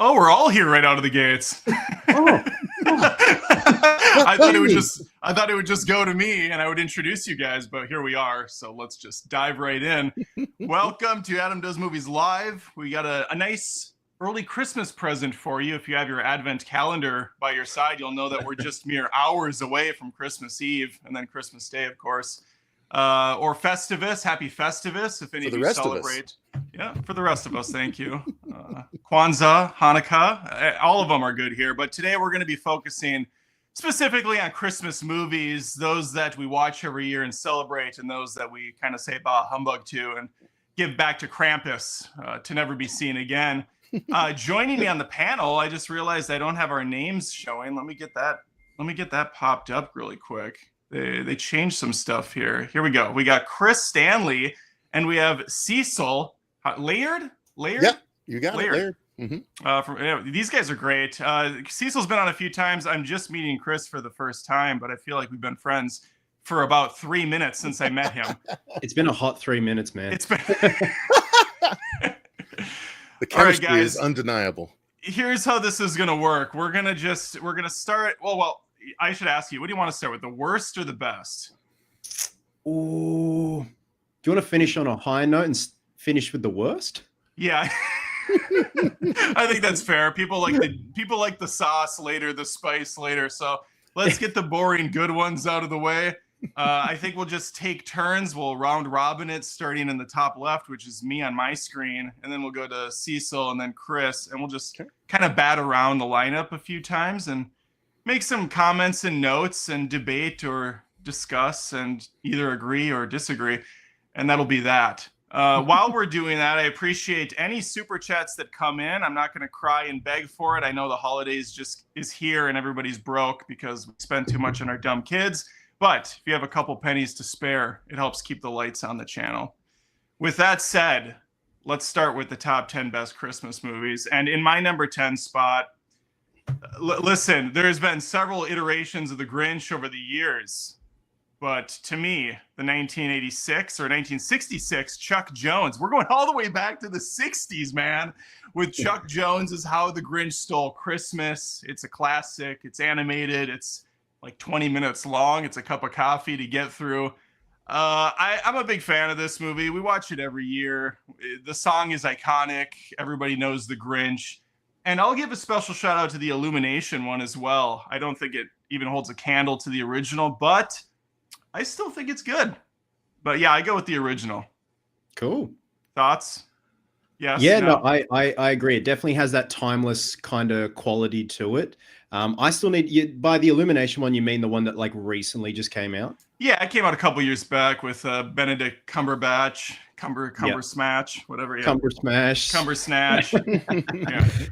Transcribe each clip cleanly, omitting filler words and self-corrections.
Oh, we're all here right out of the gates. Oh, I thought it would just go to me and I would introduce you guys, but here we are. So let's just dive right in. Welcome to Adam Does Movies Live. We got a nice early Christmas present for you. If you have your Advent calendar by your side, you'll know that we're just mere hours away from Christmas Eve and then Christmas Day, of course. Or Festivus, happy Festivus, if any of you celebrate. Yeah, for the rest of us, thank you. Kwanzaa, Hanukkah, all of them are good here. But today we're going to be focusing specifically on Christmas movies, those that we watch every year and celebrate, and those that we kind of say bah humbug to and give back to Krampus to never be seen again. Joining me on the panel, I just realized I don't have our names showing. Let me get that popped up really quick. They changed some stuff here. Here we go. We got Chris Stanley and we have Cecil Laird. Yep, you got it. Laird. Mm-hmm. These guys are great. Cecil's been on a few times. I'm just meeting Chris for the first time, but I feel like we've been friends for about 3 minutes since I met him. It's been a hot 3 minutes, man. It's been. The chemistry is undeniable. Here's how this is gonna work. We're gonna start. Well, I should ask you, what do you want to start with, the worst or the best? Ooh, do you want to finish on a high note and finish with the worst? Yeah. I think that's fair. People like the sauce later, the spice later. So let's get the boring good ones out of the way. I think we'll just take turns. We'll round robin it, starting in the top left, which is me on my screen, and then we'll go to Cecil and then Chris, and we'll just kind of bat around the lineup a few times and make some comments and notes and debate or discuss and either agree or disagree, and that'll be that. While we're doing that, I appreciate any super chats that come in. I'm not going to cry and beg for it. I know the holidays just is here and everybody's broke because we spend too much on our dumb kids. But if you have a couple pennies to spare, it helps keep the lights on the channel. With that said, let's start with the top 10 best Christmas movies. And in my number 10 spot, listen, there's been several iterations of The Grinch over the years. But to me, the 1986 or 1966 Chuck Jones, we're going all the way back to the 60s, man, with Chuck Jones is How the Grinch Stole Christmas. It's a classic. It's animated. It's like 20 minutes long. It's a cup of coffee to get through. I'm a big fan of this movie. We watch it every year. The song is iconic. Everybody knows The Grinch. And I'll give a special shout out to the Illumination one as well. I don't think it even holds a candle to the original, but I still think it's good. But yeah, I go with the original. Cool. Thoughts? Yes. Yeah, no, I agree. It definitely has that timeless kind of quality to it. I still need by the Illumination one, you mean the one that like recently just came out? Yeah, it came out a couple years back with Benedict Cumberbatch, Smash, whatever. Yeah. Cumber Snatch.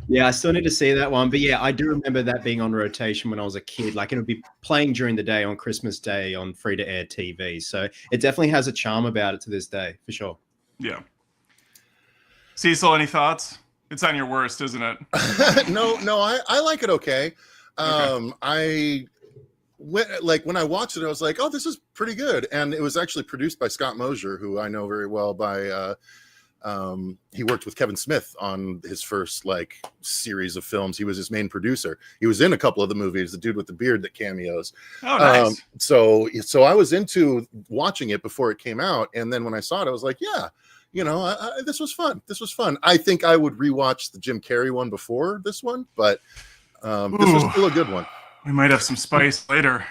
Yeah, I still need to see that one. But yeah, I do remember that being on rotation when I was a kid. Like it would be playing during the day on Christmas Day on free-to-air TV. So it definitely has a charm about it to this day, for sure. Yeah. Cecil, any thoughts? It's on your worst, isn't it? No, I like it okay. When I watched it, I was like, oh, this is pretty good. And it was actually produced by Scott Mosier, who I know very well by He worked with Kevin Smith on his first like series of films. He was his main producer. He was in a couple of the movies, the dude with the beard that cameos. Oh, nice. So I was into watching it before it came out, and then when I saw it, I was like, yeah, you know, this was fun. This was fun. I think I would rewatch the Jim Carrey one before this one, but this was still a good one. We might have some spice later.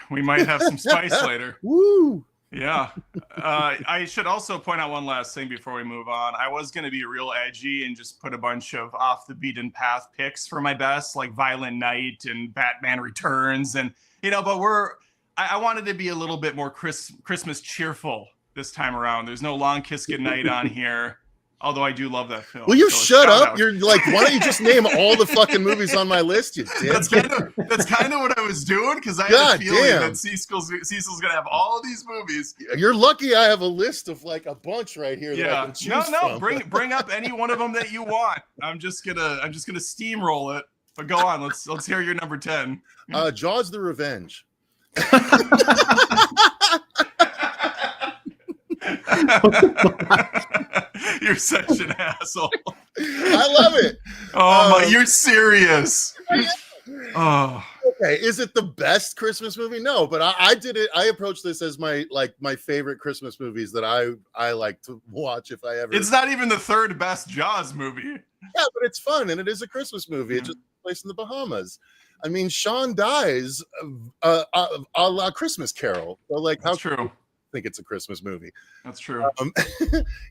Woo! Yeah. I should also point out one last thing before we move on. I was going to be real edgy and just put a bunch of off the beaten path picks for my best, like Violent Night and Batman Returns. And, you know, but I wanted to be a little bit more Christmas cheerful this time around. There's no Long Kiss Goodnight on here. Although I do love that film. Will you shut up? Out. You're like, why don't you just name all the fucking movies on my list? You did. That's kind of what I was doing, because I had a feeling that Cecil's gonna have all of these movies. You're lucky I have a list of like a bunch right here. Yeah. That I can choose from. Bring up any one of them that you want. I'm just gonna steamroll it. But go on. Let's hear your number 10. Jaws: The Revenge. You're such an asshole. I love it. Oh my, you're serious. Oh. Okay, is it the best Christmas movie? No, but I did it. I approached this as my favorite Christmas movies that I like to watch if I ever. It's not even the third best Jaws movie. Yeah, but it's fun and it is a Christmas movie. It just takes place in the Bahamas. I mean, Sean dies a la Christmas Carol. So like, That's true. Think it's a Christmas movie. That's true.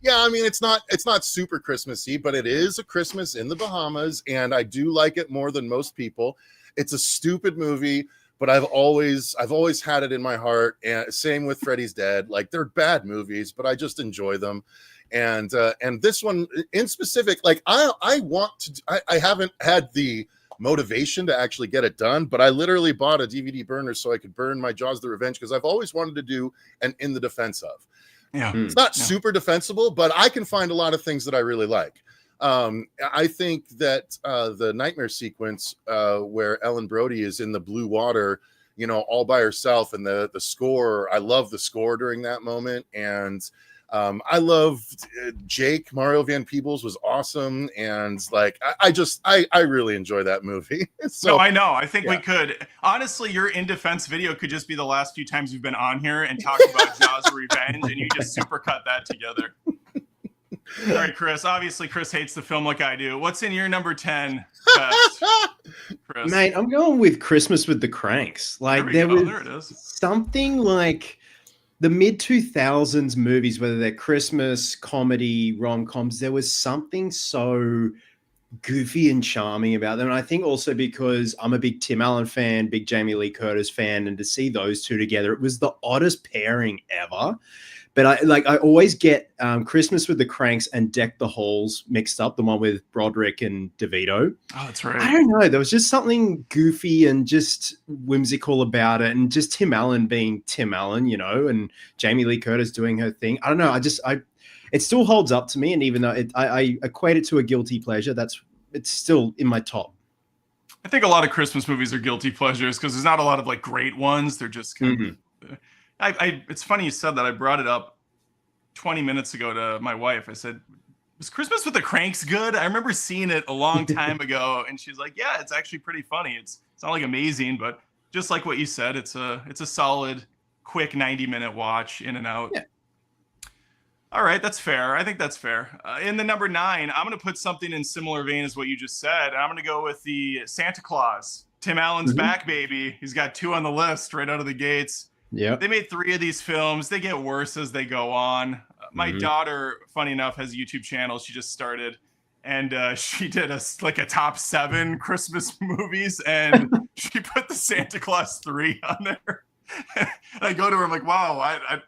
Yeah, I mean, it's not super Christmassy, but it is a Christmas in the Bahamas, and I do like it more than most people. It's a stupid movie, but I've always had it in my heart. And same with Freddy's Dead. Like, they're bad movies, but I just enjoy them. And this one in specific, like I haven't had the motivation to actually get it done, but I literally bought a DVD burner so I could burn my Jaws: The Revenge, because I've always wanted to do an in the defense of. Yeah, it's not super defensible, but I can find a lot of things that I really like. I think that the nightmare sequence where Ellen Brody is in the blue water, you know, all by herself, and the score, I love the score during that moment. And I loved Jake. Mario Van Peebles was awesome. And like, I really enjoy that movie. So, no, I know. I think we could. Honestly, your in defense video could just be the last few times you've been on here and talked about Jaws: Revenge, and you just supercut that together. All right, Chris. Obviously, Chris hates the film like I do. What's in your number 10 best, Chris? Mate, I'm going with Christmas with the Cranks. Like, there it is. Something like the mid-2000s movies, whether they're Christmas, comedy, rom-coms, there was something so goofy and charming about them. And I think also because I'm a big Tim Allen fan, big Jamie Lee Curtis fan, and to see those two together, it was the oddest pairing ever. But I always get Christmas with the Cranks and Deck the Halls mixed up, the one with Broderick and DeVito. Oh, that's right. I don't know. There was just something goofy and just whimsical about it. And just Tim Allen being Tim Allen, you know, and Jamie Lee Curtis doing her thing. I don't know. It still holds up to me. And even though I equate it to a guilty pleasure, it's still in my top. I think a lot of Christmas movies are guilty pleasures because there's not a lot of like great ones. They're just kind of... It's funny you said that. I brought it up 20 minutes ago to my wife. I said, was Christmas with the Cranks good? I remember seeing it a long time ago. And she's like, yeah, it's actually pretty funny. It's not like amazing, but just like what you said, it's a solid, quick 90-minute watch, in and out. Yeah. All right, that's fair. I think that's fair. In the number 9, I'm going to put something in similar vein as what you just said. I'm going to go with the Santa Claus. Tim Allen's back, baby. He's got 2 on the list right out of the gates. Yeah, they made 3 of these films. They get worse as they go on. My daughter, funny enough, has a YouTube channel. She just started, and she did a top 7 Christmas movies, and she put the Santa Claus 3 on there. And I go to her, I'm like, wow, I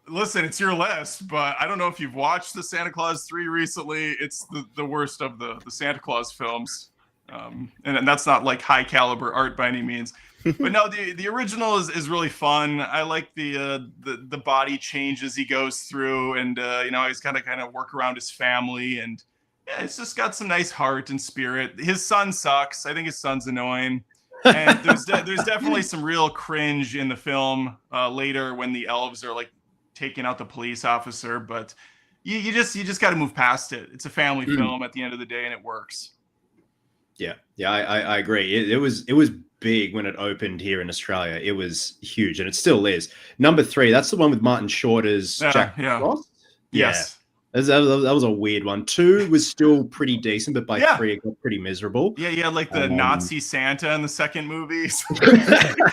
listen, it's your list, but I don't know if you've watched the Santa Claus 3 recently. It's the worst of the Santa Claus films, and that's not like high caliber art by any means. But no, the original is really fun. I like the body changes he goes through, and you know, he's kind of work around his family, and yeah, it's just got some nice heart and spirit. His son sucks. I think his son's annoying, and there's definitely some real cringe in the film later when the elves are like taking out the police officer. But you just got to move past it. It's a family film at the end of the day, and it works. Yeah, I agree. It was big when it opened here in Australia. It was huge, and it still is. Number 3, that's the one with Martin Short as Jack Frost. Yes. That was a weird one. 2 was still pretty decent, but by 3 it got pretty miserable. Yeah, like the Nazi Santa in the second movie.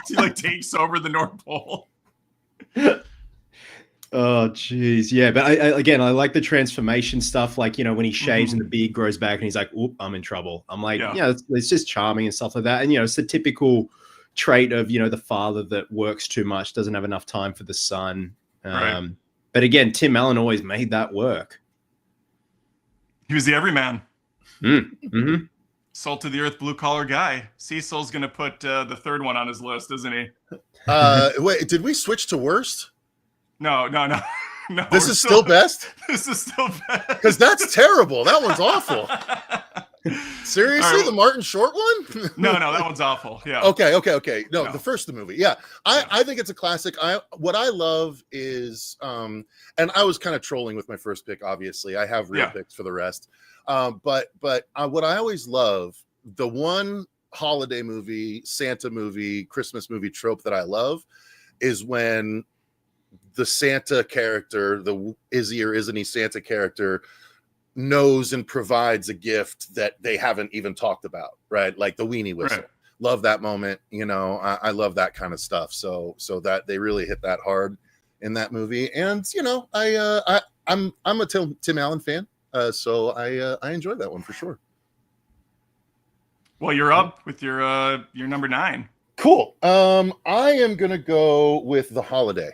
He like takes over the North Pole. Oh, geez. Yeah, but I like the transformation stuff. Like, when he shaves and the beard grows back and he's like, oop, I'm in trouble. I'm like, it's just charming and stuff like that. And, it's the typical trait of, the father that works too much, doesn't have enough time for the son. Right. But again, Tim Allen always made that work. He was the everyman. Mm-hmm. Salt of the earth, blue collar guy. Cecil's going to put the third one on his list, isn't he? Wait, did we switch to worst? No. This is still best? This is still best. Because that's terrible. That one's awful. Seriously, the Martin Short one? No, that one's awful. Yeah. Okay. No, the first movie. Yeah. I think it's a classic. What I love is and I was kind of trolling with my first pick, obviously. I have real picks for the rest. But what I always love, the one holiday movie, Santa movie, Christmas movie trope that I love is when the Santa character, the is he or isn't he Santa character, knows and provides a gift that they haven't even talked about, right? Like the weenie whistle. Right. Love that moment. I love that kind of stuff. So that they really hit that hard in that movie. And I'm a Tim Allen fan, so I enjoyed that one for sure. Well, you're up with your number 9. Cool. I am gonna go with The Holiday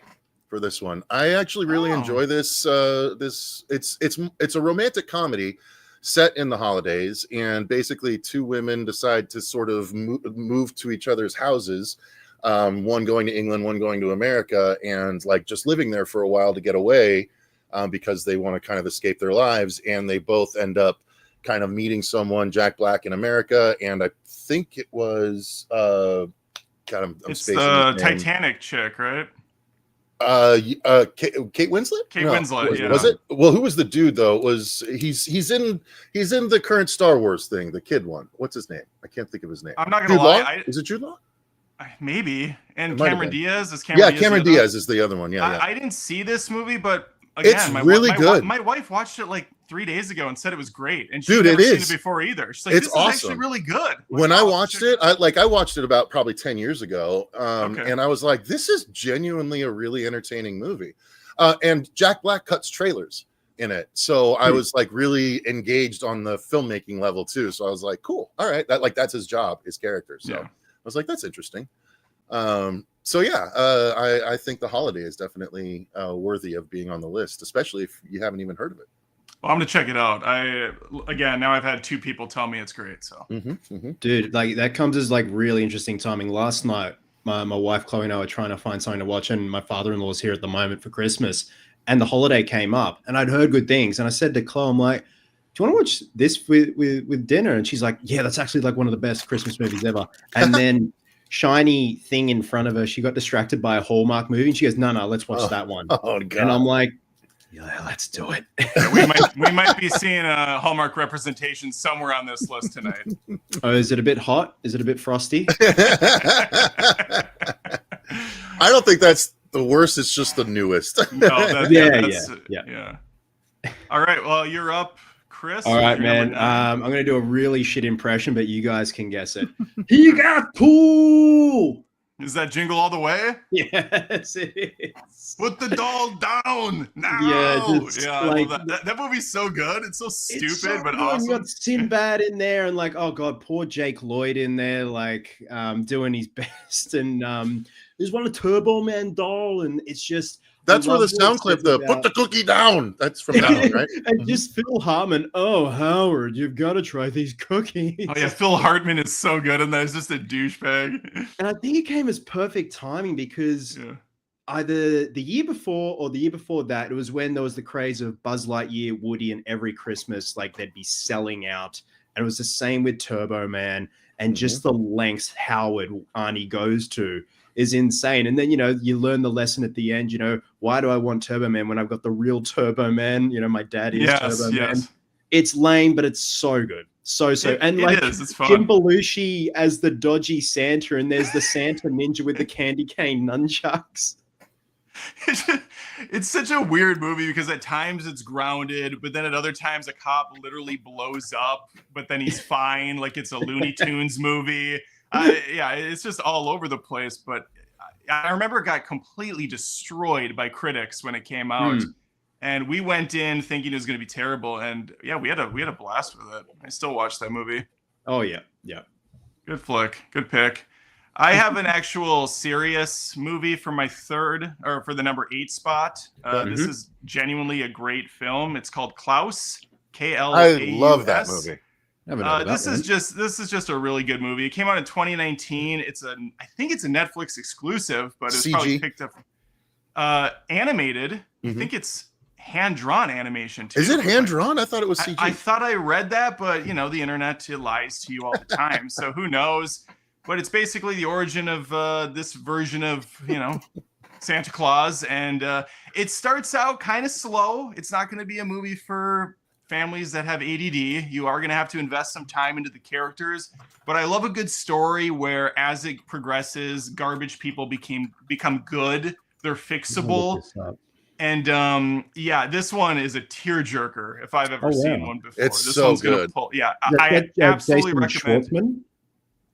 for this one. I actually really enjoy this. It's a romantic comedy set in the holidays, and basically 2 women decide to sort of move to each other's houses, one going to England, one going to America, and like just living there for a while to get away, because they want to kind of escape their lives, and they both end up kind of meeting someone, Jack Black in America, and I think it was it's the Titanic chick, right? Kate Winslet? Kate Winslet, yeah. Was it? Well, who was the dude though? He's in the current Star Wars thing, the kid one. What's his name? I can't think of his name. I'm not gonna lie. Is it Jude Law? Maybe. And Cameron Diaz is Cameron Diaz. Yeah, Cameron Diaz is the other one. Yeah. I didn't see this movie, but again, it's really good. My wife watched it like 3 days ago and said it was great. And she'd never seen it before either. She's like, it's this awesome. is actually really good. When I watched it, I watched it about probably 10 years ago. And I was like, this is genuinely a really entertaining movie. And Jack Black cuts trailers in it. So I was like really engaged on the filmmaking level too. So I was like, cool. All right. That's his job, his character. So I was like, that's interesting. I think The Holiday is definitely worthy of being on the list, especially if you haven't even heard of it. Well, I'm gonna check it out. Now I've had 2 people tell me it's great. So, dude, like that comes as like really interesting timing. Last night, my wife Chloe and I were trying to find something to watch, and my father-in-law is here at the moment for Christmas, and The Holiday came up, and I'd heard good things, and I said to Chloe, I'm like, do you want to watch this with dinner? And she's like, yeah, that's actually like one of the best Christmas movies ever. And then shiny thing in front of her, she got distracted by a Hallmark movie, and she goes, no, let's watch that one. Oh God. And I'm like, yeah, let's do it. we might be seeing a Hallmark representation somewhere on this list tonight. Oh, is it a bit hot? Is it a bit frosty? I don't think that's the worst. It's just the newest. No, yeah. All right. Well, you're up, Chris. All right, man. I'm going to do a really shit impression, but you guys can guess it. He got pool. Is that Jingle All the Way? Yes, it is. Put the doll down now. Yeah, like, that movie's so good. It's so stupid, but awesome. You got Sinbad in there, and like, oh god, poor Jake Lloyd in there, like doing his best, and there's one a Turbo Man doll, and it's just. That's where the sound clip, put the cookie down. That's from that one, right? And just Phil Hartman. Oh, Howard, you've got to try these cookies. Oh, yeah. Phil Hartman is so good, and that's just a douchebag. And I think it came as perfect timing because either the year before or the year before that, it was when there was the craze of Buzz Lightyear, Woody, and every Christmas, like they'd be selling out. And it was the same with Turbo Man and just the lengths Howard Arnie goes to. is insane. And then, you know, you learn the lesson at the end, you know, why do I want Turbo Man when I've got the real Turbo Man? You know, my dad is Turbo Man. It's lame, but it's so good. So and like it's fun. Jim Belushi as the dodgy Santa, and there's the Santa ninja with the candy cane nunchucks. It's such a weird movie because at times it's grounded, but then at other times a cop literally blows up, but then he's fine, like it's a Looney Tunes movie. Yeah, it's just all over the place. But I remember it got completely destroyed by critics when it came out. And we went in thinking it was going to be terrible, and yeah, we had a blast with it. I still watch that movie. Oh yeah. Good flick, good pick. I have an actual serious movie for my third, or for the number 8 spot. This is genuinely a great film. It's called Klaus. Klaus. I love that movie. This is just a really good movie. It came out in 2019. I think it's a Netflix exclusive, but it's probably picked up. Animated. I think it's hand-drawn animation too. Is it hand-drawn? I thought it was CG. I thought I read that, but you know, the internet lies to you all the time, so who knows? But it's basically the origin of this version of, you know, Santa Claus, and it starts out kind of slow. It's not going to be a movie for families that have ADD. You are going to have to invest some time into the characters, but I love a good story where as it progresses, garbage people become good. They're fixable. And yeah, this one is a tearjerker if I've ever seen one before. It's this so one's good. I absolutely recommend. Schwartzman?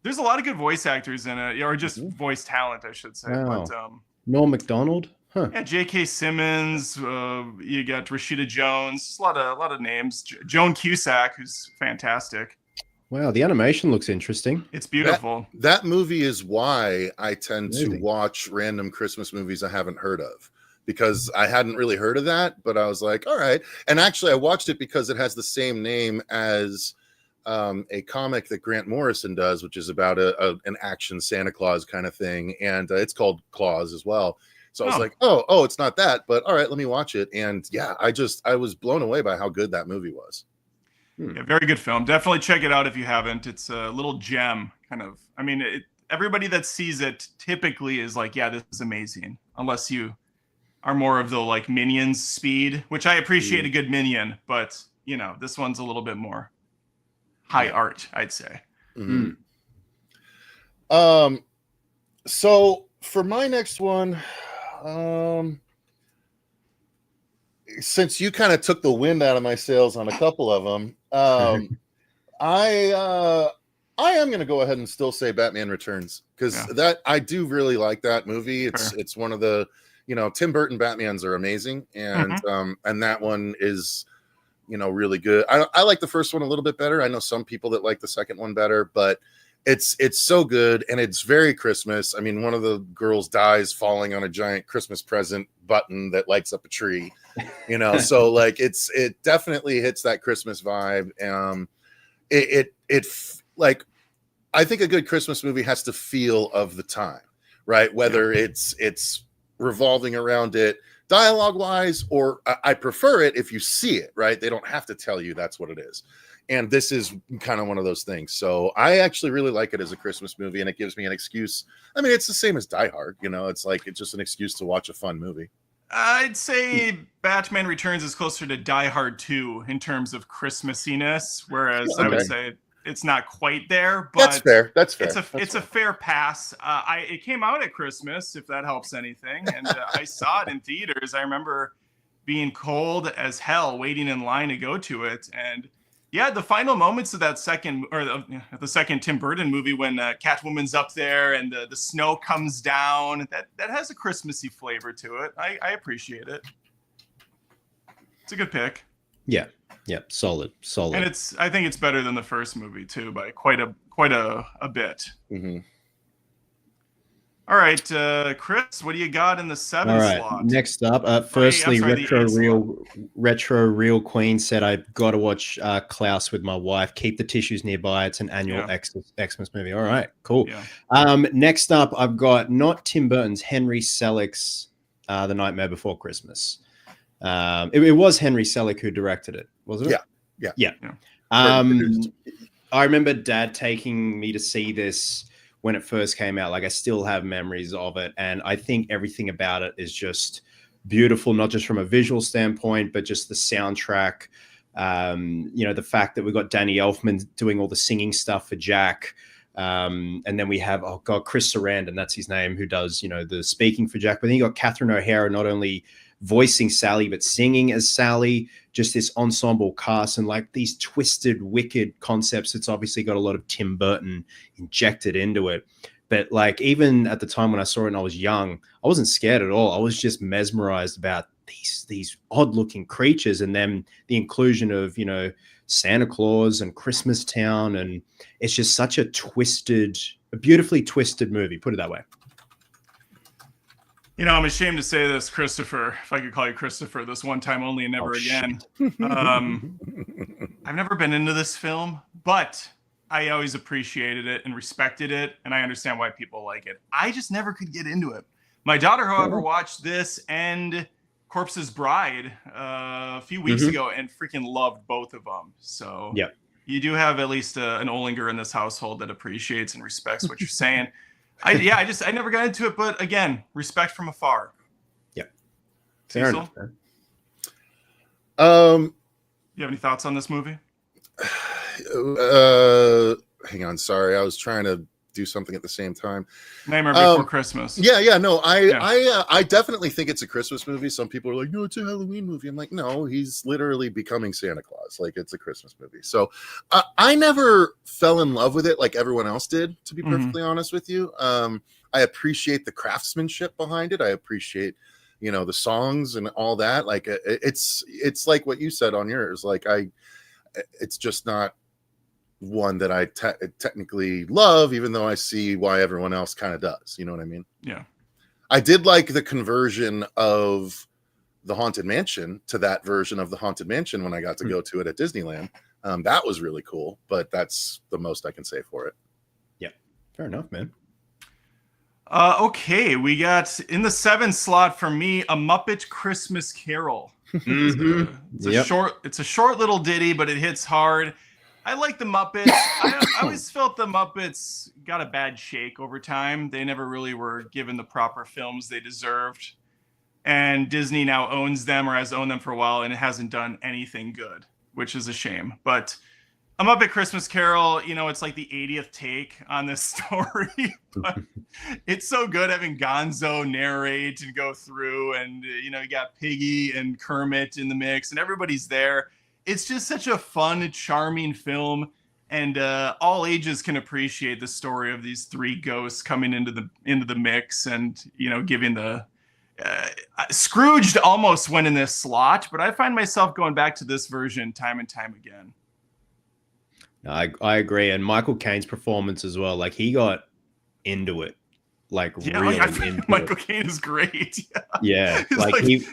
There's a lot of good voice actors in it, or just voice talent, I should say. Wow. But, Norm Macdonald? Huh. Yeah, J.K. Simmons. You got Rashida Jones. Just a lot of names. Joan Cusack, who's fantastic. Wow, the animation looks interesting. It's beautiful. That movie is why I tend to watch random Christmas movies I haven't heard of, because I hadn't really heard of that, but I was like, all right. And actually, I watched it because it has the same name as a comic that Grant Morrison does, which is about an action Santa Claus kind of thing. And it's called Claus as well. So I was like, oh, it's not that, but all right, let me watch it. And yeah, I was blown away by how good that movie was. Yeah, very good film. Definitely check it out if you haven't. It's a little gem, kind of. I mean, everybody that sees it typically is like, yeah, this is amazing. Unless you are more of the like Minions speed, which I appreciate a good Minion, but you know, this one's a little bit more high art, I'd say. So for my next one, since you kind of took the wind out of my sails on a couple of them, I am going to go ahead and still say Batman Returns, because that I do really like that movie. It's one of the, you know, Tim Burton Batmans are amazing, and and that one is, you know, really good. I like the first one a little bit better. I know some people that like the second one better, but it's so good, and it's very Christmas. I mean, one of the girls dies falling on a giant Christmas present button that lights up a tree, you know. So like it definitely hits that Christmas vibe. It like, I think a good Christmas movie has to feel of the time, right? Whether it's revolving around it dialogue wise, or I prefer it if you see it, right? They don't have to tell you that's what it is. And this is kind of one of those things. So I actually really like it as a Christmas movie, and it gives me an excuse. I mean, it's the same as Die Hard, you know, it's just an excuse to watch a fun movie. I'd say Batman Returns is closer to Die Hard 2 in terms of Christmassiness, whereas I would say it's not quite there. But that's fair. It's a fair pass. It came out at Christmas, if that helps anything, and I saw it in theaters. I remember being cold as hell, waiting in line to go to it, and yeah, the final moments of that second, or the second Tim Burton movie, when Catwoman's up there and the snow comes down, that has a Christmassy flavor to it. I appreciate it. It's a good pick. Yeah, solid. And I think it's better than the first movie too, by quite a bit. Mm-hmm. All right, Chris, what do you got in the 7 slot? Next up, firstly, Retro Real Queen said, I've got to watch Klaus with my wife. Keep the tissues nearby. It's an annual Xmas movie. All right, cool. Yeah. Next up, I've got not Tim Burton's, Henry Selick's The Nightmare Before Christmas. It was Henry Selick who directed it, wasn't it? Yeah. I remember Dad taking me to see this when it first came out. Like I still have memories of it, and I think everything about it is just beautiful, not just from a visual standpoint, but just the soundtrack. The fact that we got Danny Elfman doing all the singing stuff for Jack. And then we have, Chris Sarandon, that's his name, who does, the speaking for Jack. But then you got Catherine O'Hara not only voicing Sally, but singing as Sally, just this ensemble cast and like these twisted, wicked concepts. It's obviously got a lot of Tim Burton injected into it. But like, even at the time when I saw it and I was young, I wasn't scared at all. I was just mesmerized about these odd looking creatures, and then the inclusion of, Santa Claus and Christmas Town. And it's just such a beautifully twisted movie, put it that way. I'm ashamed to say this, Christopher, if I could call you Christopher, this one time only and never again. I've never been into this film, but I always appreciated it and respected it, and I understand why people like it. I just never could get into it. My daughter, however, watched this and Corpse's Bride a few weeks ago and freaking loved both of them. So yeah, you do have at least an Olinger in this household that appreciates and respects what you're saying. I never got into it, but again, respect from afar. Yeah, fair Cecil? enough. You have any thoughts on this movie? Hang on, sorry, I was trying to do something at the same time. Nightmare Before Christmas. I definitely think it's a Christmas movie. Some people are like, no, it's a Halloween movie. I'm like, no, he's literally becoming Santa Claus. Like, it's a Christmas movie. So I never fell in love with it like everyone else did, to be perfectly honest with you. I appreciate the craftsmanship behind it. I appreciate, the songs and all that. Like, it's like what you said on yours. Like, it's just not one that I technically love, even though I see why everyone else kind of does. You know what I mean? Yeah. I did like the conversion of the Haunted Mansion to that version of the Haunted Mansion when I got to go to it at Disneyland. That was really cool, but that's the most I can say for it. Yeah. Fair enough, man. Okay. We got in the 7 slot for me, A Muppet Christmas Carol. It's a short little ditty, but it hits hard. I like the Muppets. I always felt the Muppets got a bad shake over time. They never really were given the proper films they deserved. And Disney now owns them, or has owned them for a while, and it hasn't done anything good, which is a shame. But A Muppet Christmas Carol, it's like the 80th take on this story. But it's so good having Gonzo narrate and go through, and you got Piggy and Kermit in the mix, and everybody's there. It's just such a fun, charming film, and all ages can appreciate the story of these 3 ghosts coming into the mix, and giving the Scrooged almost went in this slot, but I find myself going back to this version time and time again. I agree, and Michael Caine's performance as well. Like, he got into it, like really into Michael Caine is great. Yeah, like he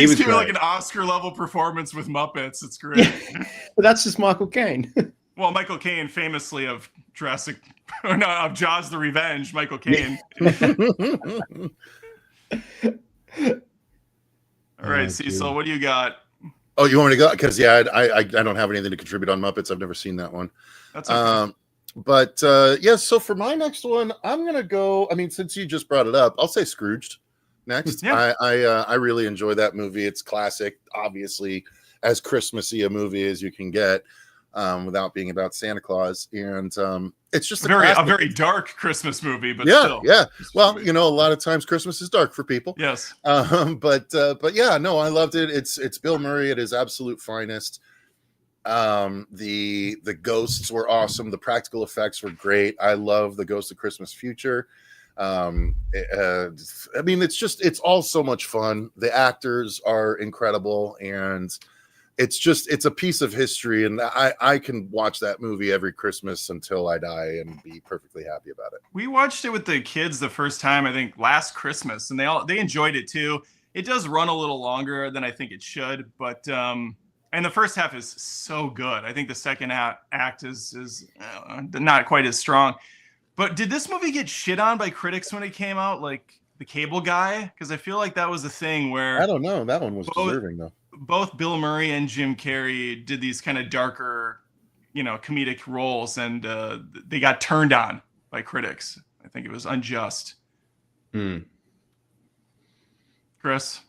was giving like an Oscar level performance with Muppets. It's great. Yeah. But that's just Michael Caine. Well, Michael Caine, famously of of Jaws: The Revenge. Michael Caine. All right, Cecil, what do you got? Oh, you want me to go? Because I don't have anything to contribute on Muppets. I've never seen that one. That's okay. So for my next one, I'm gonna go. I mean, since you just brought it up, I'll say Scrooged next. Yeah. I really enjoy that movie. It's classic, obviously, as Christmassy a movie as you can get, without being about Santa Claus. And it's just a very dark Christmas movie, but yeah, still. yeah. Well, a lot of times Christmas is dark for people. Yes. But yeah, no, I loved it. It's Bill Murray at his absolute finest. The ghosts were awesome. The practical effects were great. I love the Ghost of Christmas Future. I mean, it's all so much fun. The actors are incredible, and it's a piece of history, and I can watch that movie every Christmas until I die and be perfectly happy about it. We watched it with the kids the first time, I think last Christmas, and they enjoyed it too. It does run a little longer than I think it should, but and the first half is so good. I think the second act is not quite as strong. But did this movie get shit on by critics when it came out, like The Cable Guy? Because I feel like that was the thing where I don't know. That one was deserving though. Both Bill Murray and Jim Carrey did these kind of darker, comedic roles, and they got turned on by critics. I think it was unjust. Mm. Chris?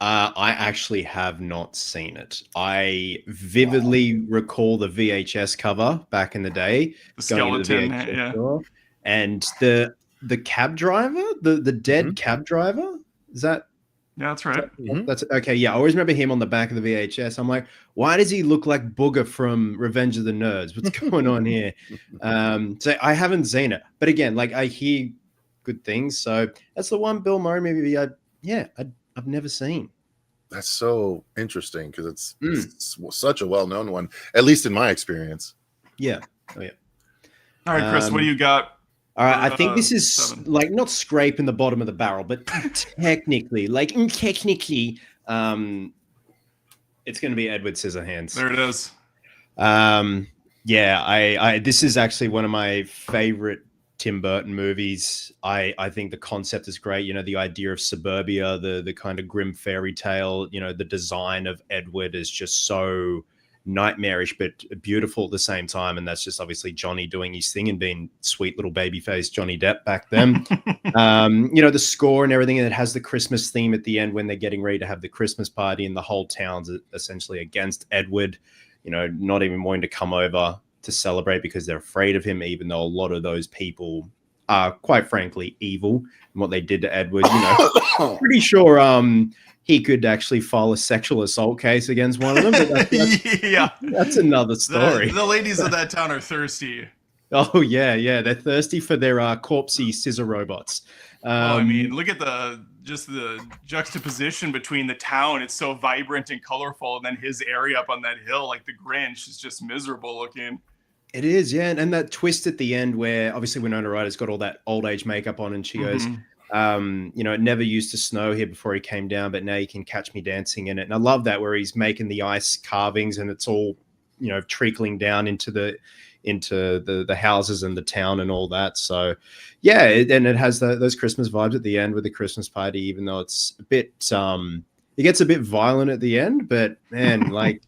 I actually have not seen it. I vividly recall the VHS cover back in the day. The Going to skeleton, the VHS yeah. store, and the cab driver, the dead cab driver. Is that? Yeah, that's right. That's okay. Yeah, I always remember him on the back of the VHS. I'm like, why does he look like Booger from Revenge of the Nerds? What's going on here? So I haven't seen it, but again, like I hear good things. So that's the one Bill Murray movie I've never seen. That's so interesting because it's such a well-known one, at least in my experience. Yeah. Oh yeah. All right, Chris, what do you got? All right, I think this is 7. like not scraping the bottom of the barrel, but technically, it's going to be Edward Scissorhands. There it is. Yeah, I this is actually one of my favorite Tim Burton movies. I think the concept is great. You know, the idea of suburbia, the kind of grim fairy tale. You know, the design of Edward is just so nightmarish but beautiful at the same time, and that's just obviously Johnny doing his thing and being sweet little baby face Johnny Depp back then. You know, the score and everything, and it has the Christmas theme at the end when they're getting ready to have the Christmas party and the whole town's essentially against Edward, you know, not even wanting to come over to celebrate because they're afraid of him, even though a lot of those people are quite frankly evil and what they did to Edward. You know, pretty sure he could actually file a sexual assault case against one of them. But that's another story. The ladies of that town are thirsty. Oh yeah, they're thirsty for their corpsey scissor robots. I mean, look at the juxtaposition between the town. It's so vibrant and colorful, and then his area up on that hill, like the Grinch, is just miserable looking. It is, yeah, and that twist at the end where obviously Winona Ryder's got all that old age makeup on, and she goes, you know, it never used to snow here before he came down, but now you can catch me dancing in it. And I love that where he's making the ice carvings and it's all, you know, trickling down into the houses and the town and all that. So yeah, and it has those Christmas vibes at the end with the Christmas party, even though it's a bit it gets a bit violent at the end, but man, like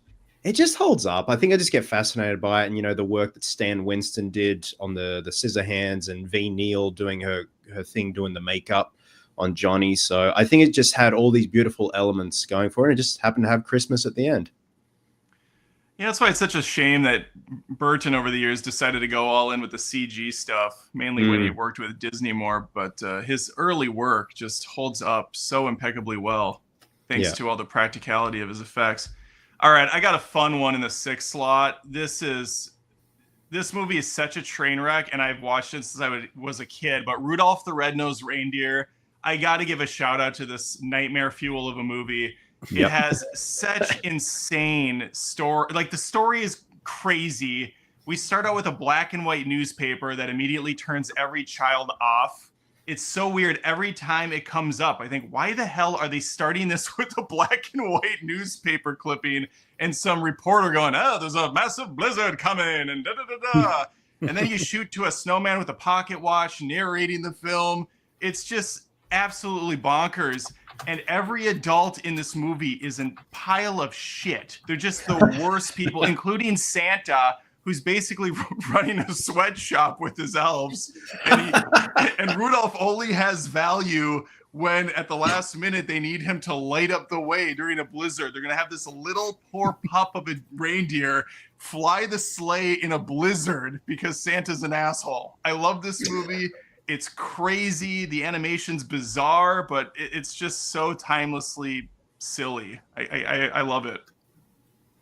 it just holds up. I think I just get fascinated by it. And, you know, the work that Stan Winston did on the Scissorhands and V. Neal doing her thing, doing the makeup on Johnny. So I think it just had all these beautiful elements going for it. And it just happened to have Christmas at the end. Yeah, that's why it's such a shame that Burton over the years decided to go all in with the CG stuff, mainly when he worked with Disney more. But his early work just holds up so impeccably well, thanks to all the practicality of his effects. All right, I got a fun one in the 6th slot. This movie is such a train wreck, and I've watched it since I was a kid. But Rudolph the Red-Nosed Reindeer, I got to give a shout out to this nightmare fuel of a movie. It has such insane story. Like, the story is crazy. We start out with a black and white newspaper that immediately turns every child off. It's so weird. Every time it comes up, I think, why the hell are they starting this with a black and white newspaper clipping and some reporter going, oh, there's a massive blizzard coming and da-da-da-da. And then you shoot to a snowman with a pocket watch narrating the film. It's just absolutely bonkers. And every adult in this movie is a pile of shit. They're just the worst people, including Santa, who's basically running a sweatshop with his elves. And Rudolph only has value when at the last minute they need him to light up the way during a blizzard. They're going to have this little poor pup of a reindeer fly the sleigh in a blizzard because Santa's an asshole. I love this movie. It's crazy. The animation's bizarre, but it's just so timelessly silly. I love it.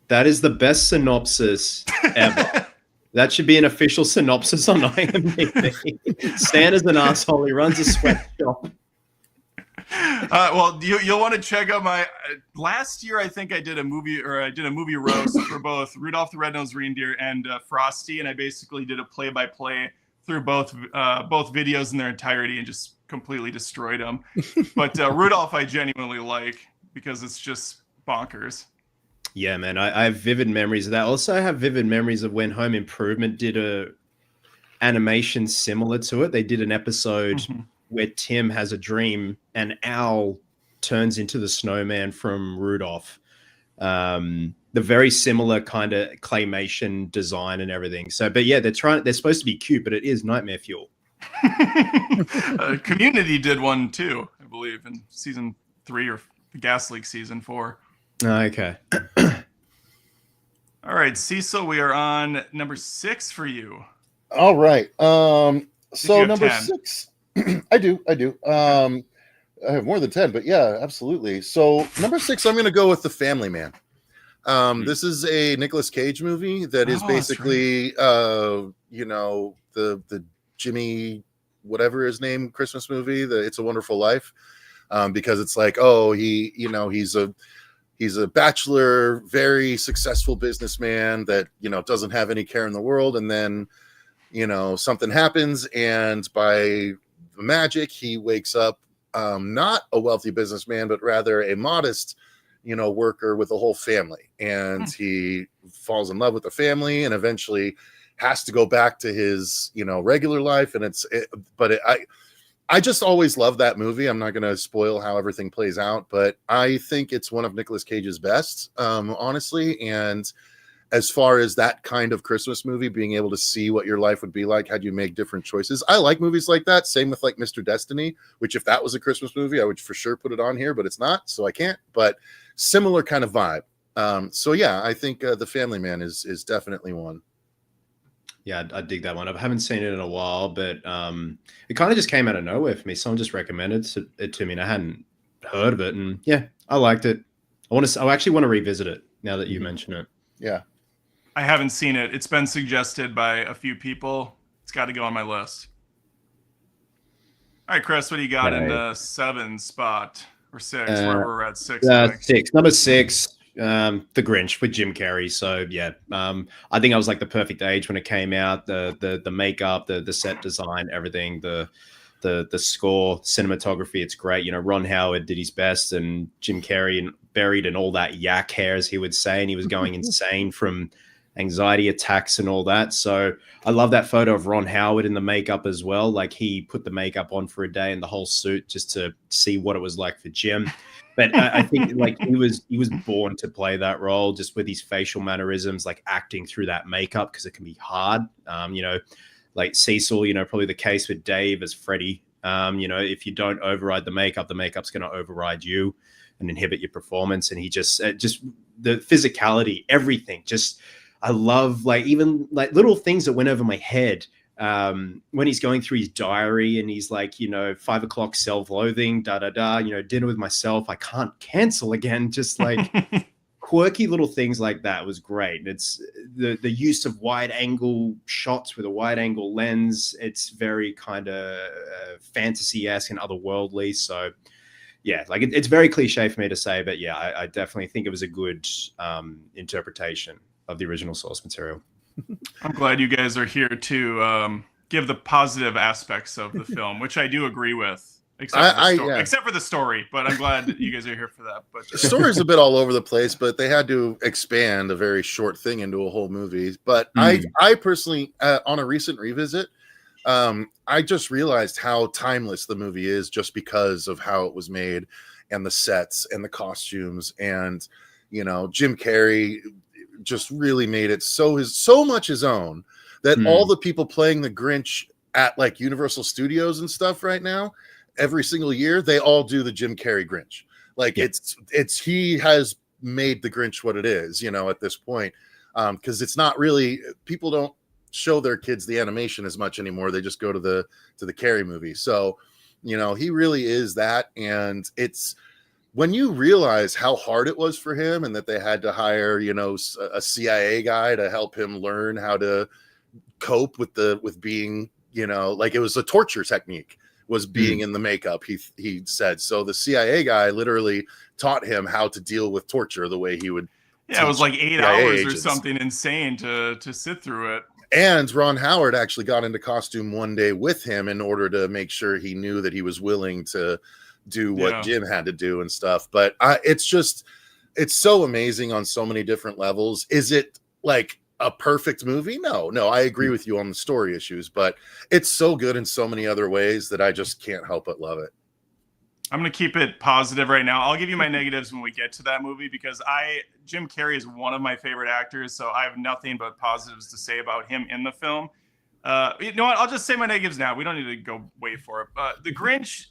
That is the best synopsis ever. That should be an official synopsis on IMDb. Santa's an asshole. He runs a sweatshop. Well, you'll want to check out my last year. I think I did a movie roast for both Rudolph the Red-Nosed Reindeer and Frosty, and I basically did a play-by-play through both videos in their entirety and just completely destroyed them. But Rudolph, I genuinely like because it's just bonkers. Yeah, man, I have vivid memories of that. Also, I have vivid memories of when Home Improvement did a animation similar to it. They did an episode where Tim has a dream and Al turns into the snowman from Rudolph. the very similar kind of claymation design and everything. So, but yeah, they're supposed to be cute, but it is nightmare fuel. Community did one too, I believe, in season 3 or the Gas Leak season 4. Okay. All right, Cecil, we are on number 6 for you. All right. So number 10. 6, I do. I have more than 10, but yeah, absolutely. So number 6, I'm going to go with The Family Man. This is a Nicolas Cage movie that is basically, you know, the Jimmy, whatever his name, Christmas movie, the It's a Wonderful Life, because it's like, oh, he's a bachelor, very successful businessman that, you know, doesn't have any care in the world. And then, you know, something happens, and by magic, he wakes up not a wealthy businessman, but rather a modest, you know, worker with a whole family. And he falls in love with the family and eventually has to go back to his, you know, regular life. And I just always love that movie. I'm not going to spoil how everything plays out, but I think it's one of Nicolas Cage's best, honestly. And as far as that kind of Christmas movie, being able to see what your life would be like had you make different choices, I like movies like that. Same with like Mr. Destiny, which if that was a Christmas movie, I would for sure put it on here, but it's not, so I can't. But similar kind of vibe. So yeah, I think The Family Man is definitely one. Yeah, I dig that one. I haven't seen it in a while, but it kind of just came out of nowhere for me. Someone just recommended it to me, and I hadn't heard of it. And yeah, I liked it. I actually want to revisit it now that you mention it. Yeah. I haven't seen it. It's been suggested by a few people. It's got to go on my list. All right, Chris, what do you got in the 7 spot or 6? Where we're at 6. 6. Number 6. The Grinch with Jim Carrey. So yeah, I think I was like the perfect age when it came out. The makeup, the set design, everything, the score, cinematography, it's great. You know, Ron Howard did his best, and Jim Carrey buried in all that yak hair, as he would say, and he was going insane from anxiety attacks and all that. So I love that photo of Ron Howard in the makeup as well. Like, he put the makeup on for a day and the whole suit just to see what it was like for Jim. But I think like he was born to play that role, just with his facial mannerisms, like acting through that makeup, because it can be hard. You know, like Cecil, you know, probably the case with Dave as Freddy. You know, if you don't override the maup's going to override you and inhibit your performance. And he just the physicality, everything. Just, I love, like, even like little things that went over my head. When he's going through his diary and he's like, you know, 5 o'clock self-loathing, you know, dinner with myself, I can't cancel again. Just like quirky little things like that was great. And it's the use of wide angle shots with a wide angle lens. It's very kind of fantasy-esque and otherworldly. So yeah, like it's very cliche for me to say, but yeah, I definitely think it was a good interpretation of the original source material. I'm glad you guys are here to give the positive aspects of the film, which I do agree with, except for the story. But I'm glad that you guys are here for that. But the story's a bit all over the place, but they had to expand a very short thing into a whole movie. But I personally, on a recent revisit, I just realized how timeless the movie is, just because of how it was made and the sets and the costumes, and, you know, Jim Carrey just really made it so much his own that all the people playing the Grinch at like Universal Studios and stuff right now, every single year, they all do the Jim Carrey Grinch. Like, it's he has made the Grinch what it is, you know, at this point. Because it's not really, people don't show their kids the animation as much anymore. They just go to the Carrey movie. So, you know, he really is that. And it's, when you realize how hard it was for him, and that they had to hire, you know, a CIA guy to help him learn how to cope with being, you know, like, it was a torture technique, was being in the makeup, he said. So the CIA guy literally taught him how to deal with torture the way he would. Yeah, it was like 8 hours or something insane to sit through it. And Ron Howard actually got into costume one day with him in order to make sure he knew that he was willing to do what Jim had to do and stuff. But it's so amazing on so many different levels. Is it like a perfect movie? No, I agree with you on the story issues, but it's so good in so many other ways that I just can't help but love it. I'm going to keep it positive right now. I'll give you my negatives when we get to that movie because Jim Carrey is one of my favorite actors, so I have nothing but positives to say about him in the film. You know what? I'll just say my negatives now. We don't need to go wait for it. The Grinch,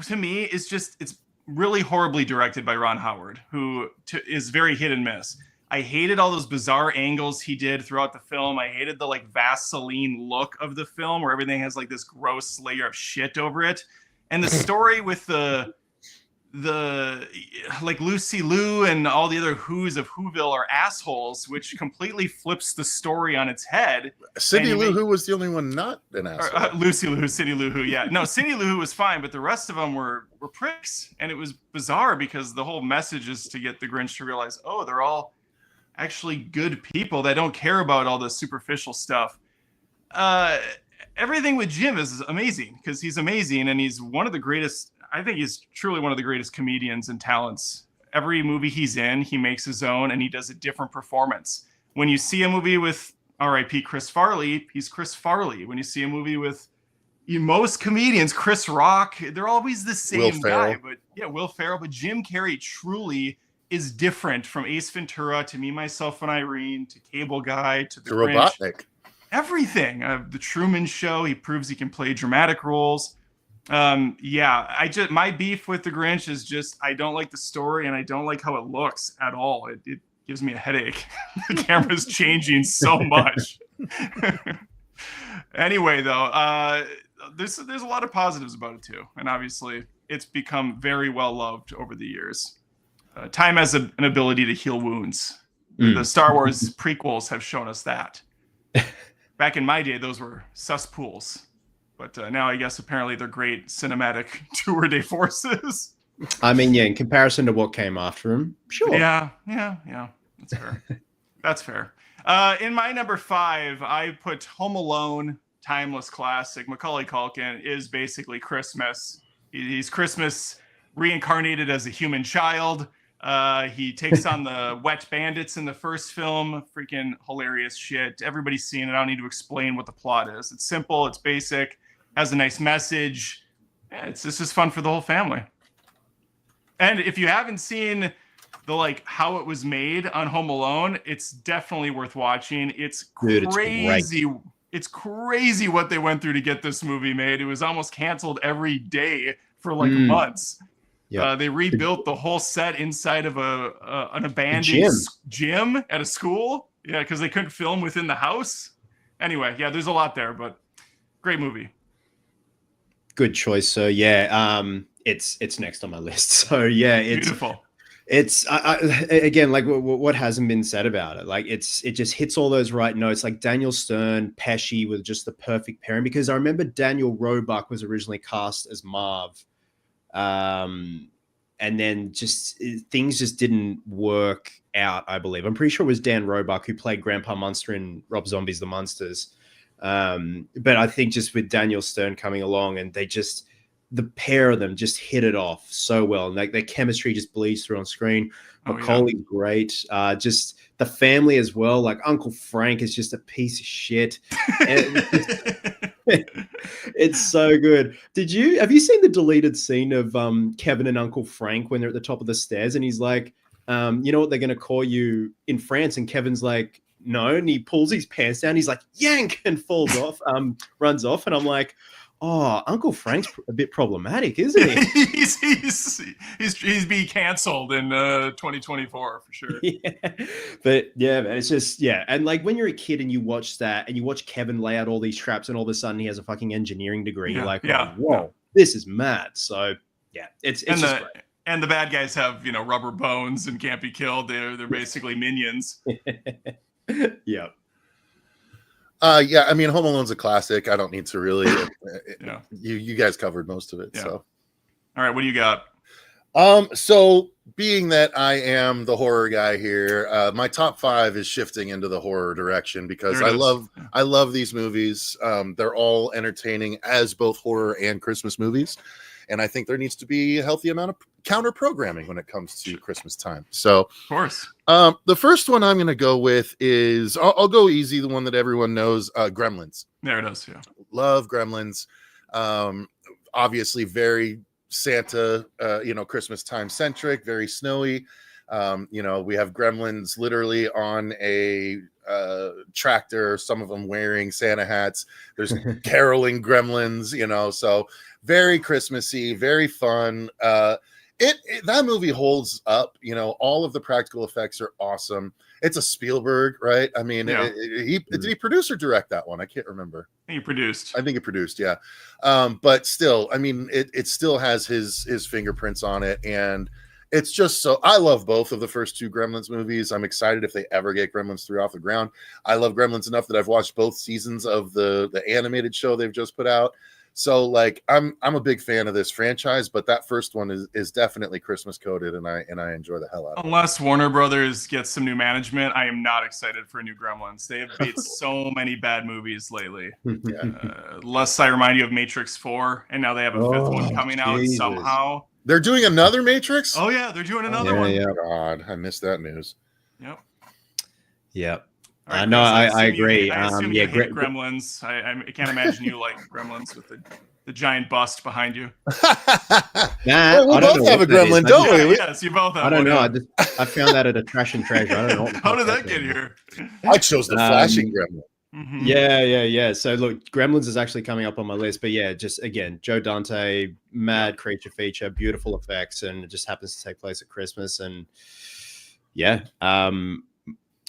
to me, it's really horribly directed by Ron Howard, who is very hit and miss. I hated all those bizarre angles he did throughout the film. I hated the like Vaseline look of the film where everything has like this gross layer of shit over it. And the story with the like Lucy Liu and all the other Who's of Whoville are assholes, which completely flips the story on its head. Cindy Lou Who was the only one not an asshole. Lucy Liu, Cindy Lou Who, yeah. No, Cindy Lou Who was fine, but the rest of them were pricks. And it was bizarre because the whole message is to get the Grinch to realize, oh, they're all actually good people that don't care about all the superficial stuff. Everything with Jim is amazing because he's amazing and he's one of the greatest. I think he's truly one of the greatest comedians and talents. Every movie he's in, he makes his own and he does a different performance. When you see a movie with R.I.P. Chris Farley, he's Chris Farley. When you see a movie with most comedians, Chris Rock, they're always the same guy. But yeah, Will Ferrell. But Jim Carrey truly is different from Ace Ventura to Me, Myself, and Irene to Cable Guy to the Grinch. Robotnik. Everything. The Truman Show. He proves he can play dramatic roles. My beef with the Grinch is just I don't like the story and I don't like how it looks at all. It gives me a headache. The camera's changing so much. Anyway, though, there's a lot of positives about it too, and obviously it's become very well loved over the years. Time has an ability to heal wounds. The Star Wars prequels have shown us that. Back in my day, those were cesspools. But now I guess apparently they're great cinematic tour de forces. I mean, yeah, in comparison to what came after him, sure. Yeah. That's fair. That's fair. In my number 5, I put Home Alone, timeless classic. Macaulay Culkin is basically Christmas. He's Christmas reincarnated as a human child. He takes on the wet bandits in the first film. Freaking hilarious shit. Everybody's seen it. I don't need to explain what the plot is. It's simple. It's basic. Has a nice message. Yeah, it's just fun for the whole family. And if you haven't seen the how it was made on Home Alone, it's definitely worth watching. It's crazy. It's crazy what they went through to get this movie made. It was almost canceled every day for months. Yep. They rebuilt the whole set inside of an abandoned gym at a school. Yeah, because they couldn't film within the house. Anyway, yeah, there's a lot there, but great movie. Good choice. So yeah, it's next on my list. So yeah, it's beautiful. It's again, like what hasn't been said about it. Like it just hits all those right notes. Like Daniel Stern, Pesci with just the perfect pairing. Because I remember Daniel Roebuck was originally cast as Marv. And then things just didn't work out, I believe. I'm pretty sure it was Dan Roebuck who played Grandpa Munster in Rob Zombie's The Munsters. But I think just with Daniel Stern coming along and the pair of them just hit it off so well. And like their chemistry just bleeds through on screen. Macaulay's great. Just the family as well. Like Uncle Frank is just a piece of shit. It's so good. Have you seen the deleted scene of Kevin and Uncle Frank when they're at the top of the stairs and he's like, you know what they're going to call you in France? And Kevin's like, no. And he pulls his pants down. He's like, yank, and falls off, runs off. And I'm like, oh, Uncle Frank's a bit problematic, isn't he? he's being canceled in 2024 for sure. Yeah. But yeah, man, it's just, yeah. And like when you're a kid and you watch that and you watch Kevin lay out all these traps and all of a sudden he has a fucking engineering degree, you're like, whoa, this is mad. So yeah, it's just great. And the bad guys have, rubber bones and can't be killed. They're basically minions. Yeah. Yeah, I mean, Home Alone's a classic. I don't need to really. You guys covered most of it. Yeah. So, all right, what do you got? So being that I am the horror guy here, my top 5 is shifting into the horror direction because I love these movies. They're all entertaining as both horror and Christmas movies. And I think there needs to be a healthy amount of counter programming when it comes to Christmas time. So, of course, the first one I'm going to go with is I'll go easy. The one that everyone knows, Gremlins. There it is. Yeah. Love Gremlins. Obviously very Santa, Christmas time centric, very snowy. We have gremlins literally on a tractor, some of them wearing Santa hats. There's caroling gremlins, so very Christmassy, very fun. That movie holds up. All of the practical effects are awesome. It's a Spielberg, right? I mean, Yeah. did he produce or direct that one? I can't remember. I think he produced, yeah. But still, I mean, it still has his fingerprints on it, and it's just so. I love both of the first two Gremlins movies. I'm excited if they ever get Gremlins 3 off the ground. I love Gremlins enough that I've watched both seasons of the animated show they've just put out. So like I'm a big fan of this franchise, but that first one is definitely Christmas coded, and I enjoy the hell out of it. Unless Warner Brothers gets some new management, I am not excited for a new Gremlins. They have made so many bad movies lately. Lest I remind you of Matrix 4, and now they have a fifth one coming out somehow. They're doing another Matrix? Oh yeah, they're doing another one. Yeah. God, I missed that news. Yep. Right, no, I agree. I assume you hate Gremlins. I can't imagine you like Gremlins with the giant bust behind you. Nah, we both have a gremlin, don't we? Yes, you both have. I don't know. I found that at a Trash and Treasure. I don't know. How did that get here? I chose the flashing gremlin. Mm-hmm. Yeah. So look, Gremlins is actually coming up on my list, but yeah, just again, Joe Dante, mad creature feature, beautiful effects, and it just happens to take place at Christmas. And yeah,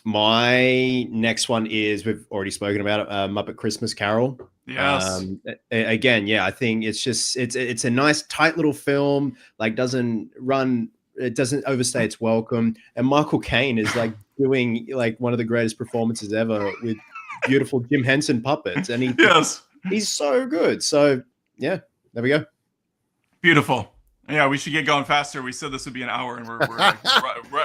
my next one is, we've already spoken about it, Muppet Christmas Carol. Yes. Again, yeah, I think it's just it's a nice tight little film. Like doesn't overstay its welcome. And Michael Caine is like doing like one of the greatest performances ever with beautiful Jim Henson puppets, and he's so good. So yeah, there we go. Beautiful. Yeah, we should get going faster. We said this would be an hour, and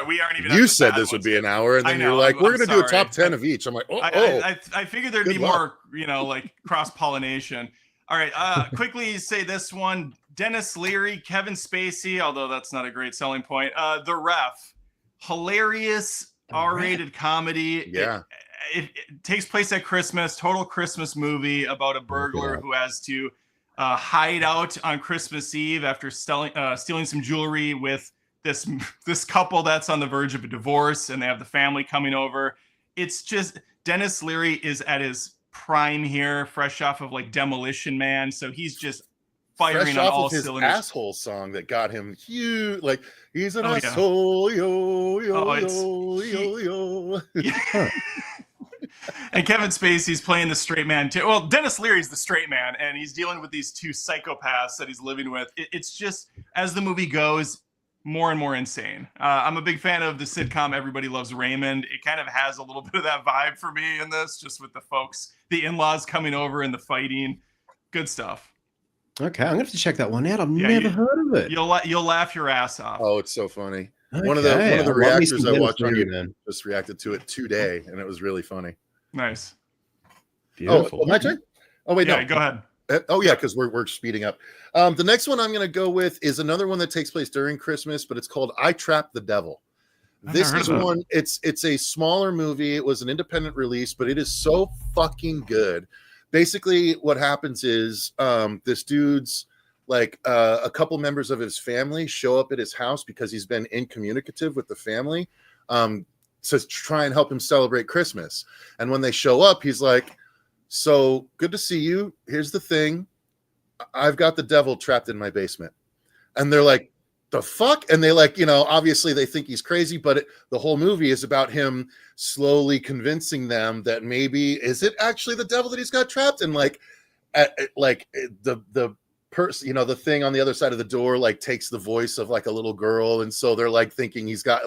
we aren't even. You said this would be an hour, and then you're like, "We're going to do a top 10 of each." I'm like, I figured there'd be more, like cross pollination. All right, quickly say this one: Dennis Leary, Kevin Spacey. Although that's not a great selling point. The Ref, hilarious R-rated comedy. Yeah. It takes place at Christmas. Total Christmas movie about a burglar who has to hide out on Christmas Eve after stealing some jewelry with this couple that's on the verge of a divorce, and they have the family coming over. It's just Dennis Leary is at his prime here, fresh off of like Demolition Man, so he's just firing on all cylinders. His asshole song that got him huge, like he's an asshole, yo. And Kevin Spacey's playing the straight man too. Well, Dennis Leary's the straight man, and he's dealing with these two psychopaths that he's living with. It's just, as the movie goes, more and more insane. I'm a big fan of the sitcom Everybody Loves Raymond. It kind of has a little bit of that vibe for me in this, just with the folks, the in-laws coming over and the fighting. Good stuff. Okay, I'm gonna have to check that one out. I've never heard of it. You'll laugh your ass off. Oh, it's so funny. Okay. One of the reactors I watched on YouTube just reacted to it today, and it was really funny. Nice. Beautiful. Oh, my turn? Oh, wait, no. Go ahead. Because we're speeding up. The next one I'm going to go with is another one that takes place during Christmas, but it's called I Trapped the Devil. This is one, it's a smaller movie. It was an independent release, but it is so fucking good. Basically, what happens is this dude's like a couple members of his family show up at his house because he's been incommunicative with the family to try and help him celebrate Christmas. And when they show up, he's like, "So good to see you. Here's the thing. I've got the devil trapped in my basement." And they're like, "The fuck?" And they obviously they think he's crazy, but the whole movie is about him slowly convincing them that maybe is it actually the devil that he's got trapped? And the person, the thing on the other side of the door takes the voice of a little girl, and so they're thinking he's got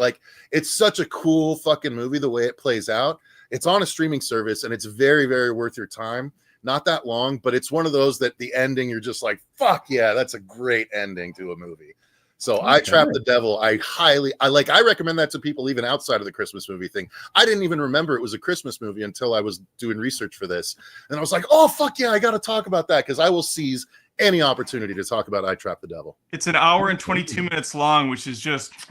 it's such a cool fucking movie the way it plays out. It's on a streaming service, and it's very, very worth your time. Not that long, but it's one of those that the ending you're just like, fuck yeah, that's a great ending to a movie. So I Trapped the Devil. I recommend that to people even outside of the Christmas movie thing. I didn't even remember it was a Christmas movie until I was doing research for this. And I was like, oh, fuck yeah, I got to talk about that because I will seize any opportunity to talk about I Trapped the Devil. It's an hour and 22 minutes long, which is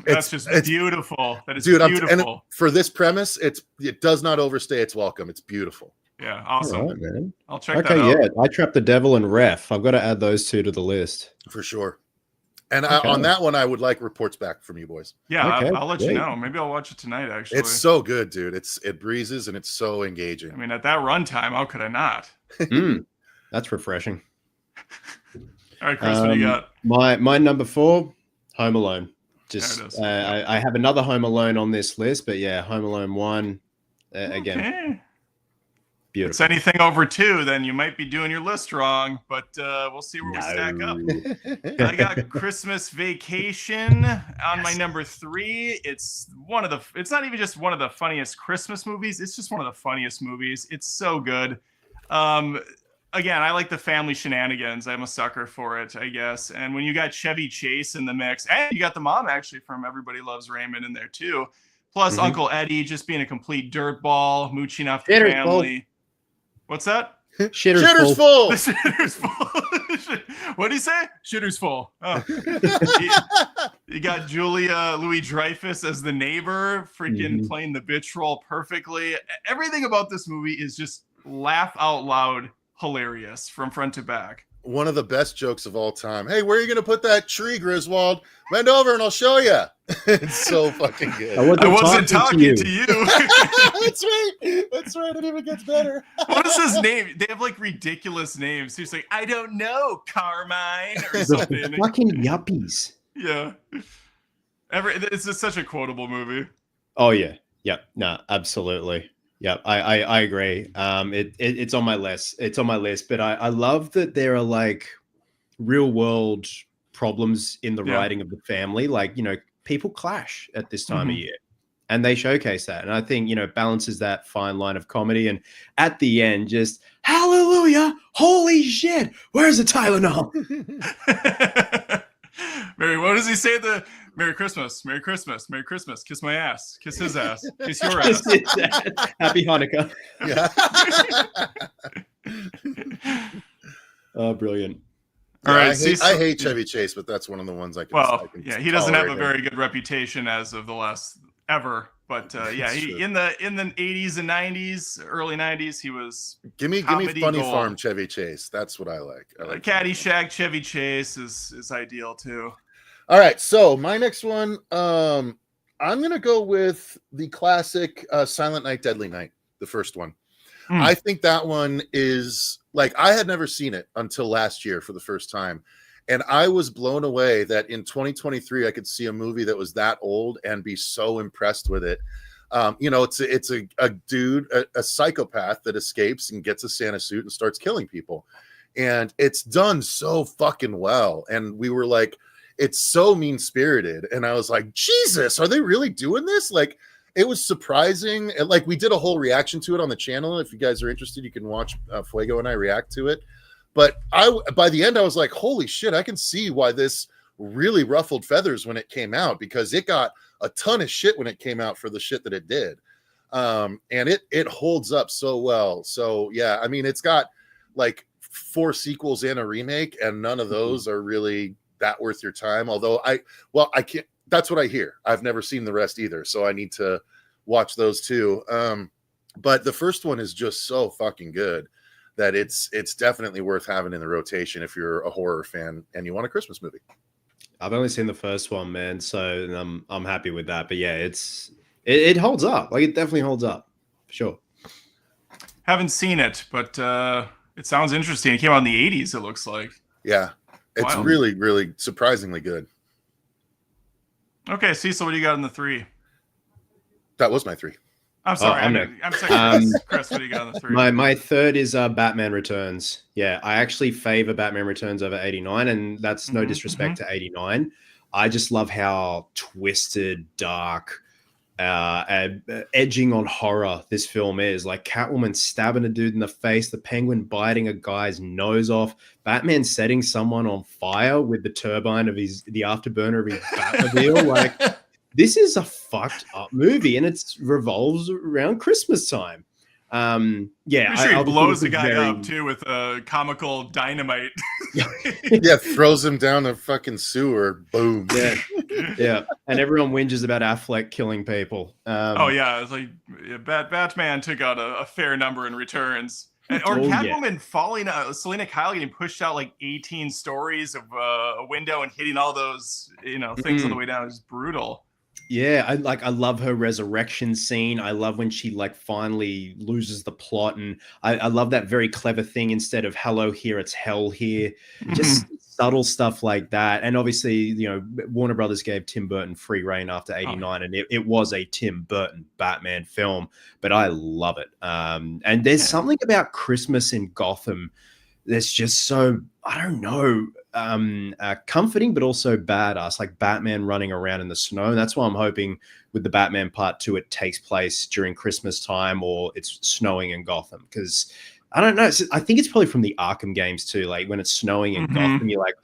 it's beautiful. That is beautiful. And for this premise, it does not overstay its welcome. It's beautiful. Yeah, awesome. All right, man. I'll check that out. Yeah, I Trapped the Devil and Ref. I've got to add those two to the list. For sure. And on that one, I would like reports back from you boys. Yeah, Okay, I'll let you know. Maybe I'll watch it tonight, actually. It's so good, dude. It breezes and it's so engaging. I mean, at that runtime, how could I not? That's refreshing. All right, Chris, what do you got? My number 4, Home Alone. Just I have another Home Alone on this list, but yeah, Home Alone 1 again. Okay. Beautiful. If it's anything over 2, then you might be doing your list wrong, but we'll see where we stack up. I got Christmas Vacation on my number 3. It's not even just one of the funniest Christmas movies. It's just one of the funniest movies. It's so good. Again, I like the family shenanigans. I'm a sucker for it, I guess. And when you got Chevy Chase in the mix, and you got the mom actually from Everybody Loves Raymond in there too. Plus Uncle Eddie just being a complete dirtball, mooching off the family. What's that? Shitter's full. The shitter's full. What did he say? Shitter's full. Oh. You got Julia Louis-Dreyfus as the neighbor, freaking playing the bitch role perfectly. Everything about this movie is just laugh out loud hilarious from front to back. One of the best jokes of all time. Hey, where are you going to put that tree, Griswold? Bend over and I'll show you. It's so fucking good. I wasn't talking to you. That's right. That's right. It even gets better. What is his name? They have like ridiculous names. He's like, I don't know, Carmine or something. Fucking yuppies. Yeah. It's just such a quotable movie. Oh yeah. Yep. No, absolutely. Yeah, I agree. It's on my list. It's on my list, but I love that there are like real world problems in the writing of the family. Like, you know, people clash at this time of year, and they showcase that. And I think, you know, balances that fine line of comedy. And at the end, just hallelujah, holy shit, where's the Tylenol? Mary, what does he say? Merry Christmas, Merry Christmas, Merry Christmas. Kiss my ass. Kiss his ass. Kiss your ass. Happy Hanukkah. Yeah. Oh, brilliant. All right. I hate Chevy Chase, but that's one of the ones I can. Well, yeah, he doesn't have a very good reputation as of the last ever. But yeah, he in the 80s and 90s, early 90s, he was. Give me Funny gold. Farm Chevy Chase. That's what I like. Caddyshack Chevy Chase is ideal too. All right, so my next one, I'm gonna go with the classic Silent Night, Deadly Night, the first one. I think that one is like, I had never seen it until last year for the first time, and I was blown away that in 2023 I could see a movie that was that old and be so impressed with it. You know, it's a dude, a psychopath that escapes and gets a Santa suit and starts killing people, and it's done so fucking well. And we were like, it's so mean-spirited, and I was like, Jesus, are they really doing this? Like, it was surprising. Like, we did a whole reaction to it on the channel. If you guys are interested, you can watch Fuego and I react to it. But by the end, I was like, holy shit, I can see why this really ruffled feathers when it came out, because it got a ton of shit when it came out for the shit that it did. And it holds up so well. So yeah, I mean, it's got like 4 sequels and a remake, and none of those are really that worth your time. Although I can't, that's what I hear. I've never seen the rest either, so I need to watch those too. But the first one is just so fucking good that it's definitely worth having in the rotation if you're a horror fan and you want a Christmas movie. I've only seen the first one, man, so I'm happy with that. But yeah, it holds up. Like, it definitely holds up, for sure. Haven't seen it, but it sounds interesting. It came out in the 80s, it looks like. Yeah. It's really, really surprisingly good. Okay, Cecil, what do you got in the 3? That was my 3. I'm sorry. I'm sorry. Chris, what do you got in the 3? My third is Batman Returns. Yeah, I actually favor Batman Returns over 89, and that's no disrespect to 89. I just love how twisted, dark, edging on horror this film is. Like, Catwoman stabbing a dude in the face, the Penguin biting a guy's nose off, Batman setting someone on fire with the turbine of the afterburner of his Batmobile. Like, this is a fucked up movie, and it revolves around Christmas time. Yeah, I'm sure he blows the guy up too with a comical dynamite. Yeah, throws him down the fucking sewer. Boom. Yeah, yeah. And everyone whinges about Affleck killing people. Oh yeah, it's like Batman took out a fair number in returns. Or Catwoman falling out, Selena Kyle getting pushed out like 18 stories of a window and hitting all those, things on the way down is brutal. Yeah, I love her resurrection scene. I love when she like finally loses the plot, and I love that very clever thing. Instead of hello here, it's hell here. Just subtle stuff like that. And obviously, Warner Brothers gave Tim Burton free reign after '89, and it was a Tim Burton Batman film. But I love it. And there's something about Christmas in Gotham that's just so, I don't know, comforting, but also badass, like Batman running around in the snow. And that's why I'm hoping with the Batman Part 2, it takes place during Christmas time or it's snowing in Gotham. Because I don't know, I think it's probably from the Arkham games too. Like when it's snowing in Gotham, you're like,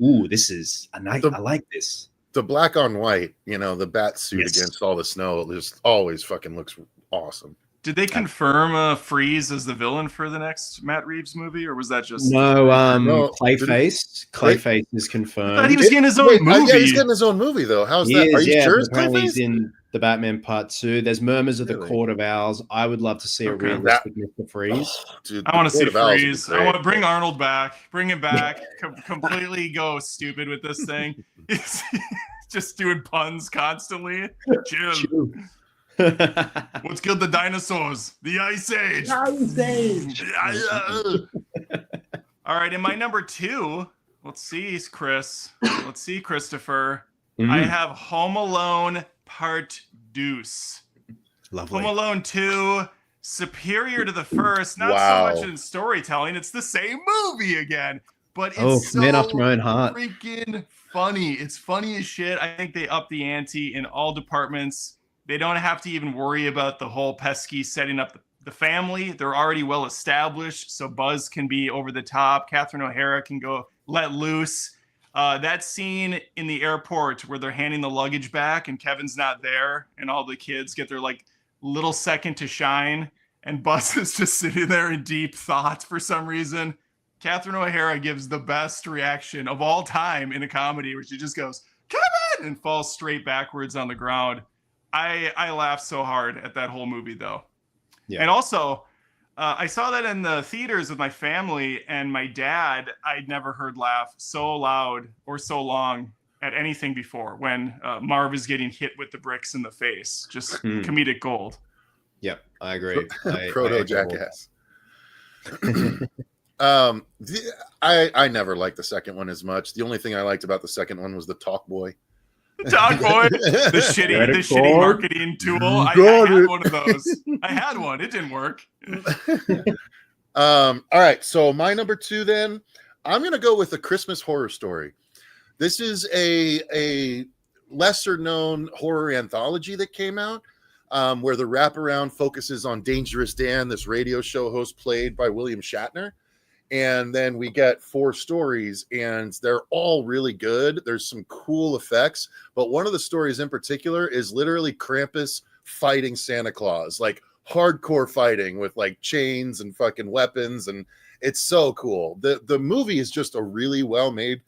ooh, this is I like this. The black on white, the bat suit against all the snow, just always fucking looks awesome. Did they confirm Freeze as the villain for the next Matt Reeves movie, or was that just no? Clayface. Clayface is confirmed. I thought he was getting his own movie. Yeah, he's getting his own movie though. How's that? Are you sure? Apparently he's in the Batman Part 2. There's murmurs of the Court of Owls. I would love to see a realistic Mr. Freeze. Oh, dude, I want to see Freeze. I want to bring Arnold back. Bring him back. Completely go stupid with this thing. Just doing puns constantly. Chill. What's killed the dinosaurs? The Ice Age. All right, in my number 2, let's see, Chris. Let's see, Christopher. I have Home Alone Part Deuce. Lovely. Home Alone 2, superior to the first. Not so much in storytelling. It's the same movie again, but it's man after my own heart. Freaking funny. It's funny as shit. I think they upped the ante in all departments. They don't have to even worry about the whole pesky setting up the family. They're already well established, so Buzz can be over the top. Catherine O'Hara can go let loose. That scene in the airport where they're handing the luggage back and Kevin's not there and all the kids get their like little second to shine and Buzz is just sitting there in deep thought for some reason. Catherine O'Hara gives the best reaction of all time in a comedy where she just goes, Kevin, and falls straight backwards on the ground. I laughed so hard at that whole movie, though. Yeah. And also, I saw that in the theaters with my family, and my dad, I'd never heard laugh so loud or so long at anything before when Marv is getting hit with the bricks in the face. Just comedic gold. Yep, I agree. Proto jackass. I never liked the second one as much. The only thing I liked about the second one was the Talk Boy. Talk Boy, the shitty marketing tool. I had one of those. I had one. It didn't work. All right. So my number 2, then I'm going to go with A Christmas Horror Story. This is a lesser known horror anthology that came out where the wraparound focuses on Dangerous Dan, this radio show host played by William Shatner. And then we get 4 stories, and they're all really good. There's some cool effects, but one of the stories in particular is literally Krampus fighting Santa Claus, like hardcore fighting with like chains and fucking weapons, and it's so cool. The movie is just a really well-made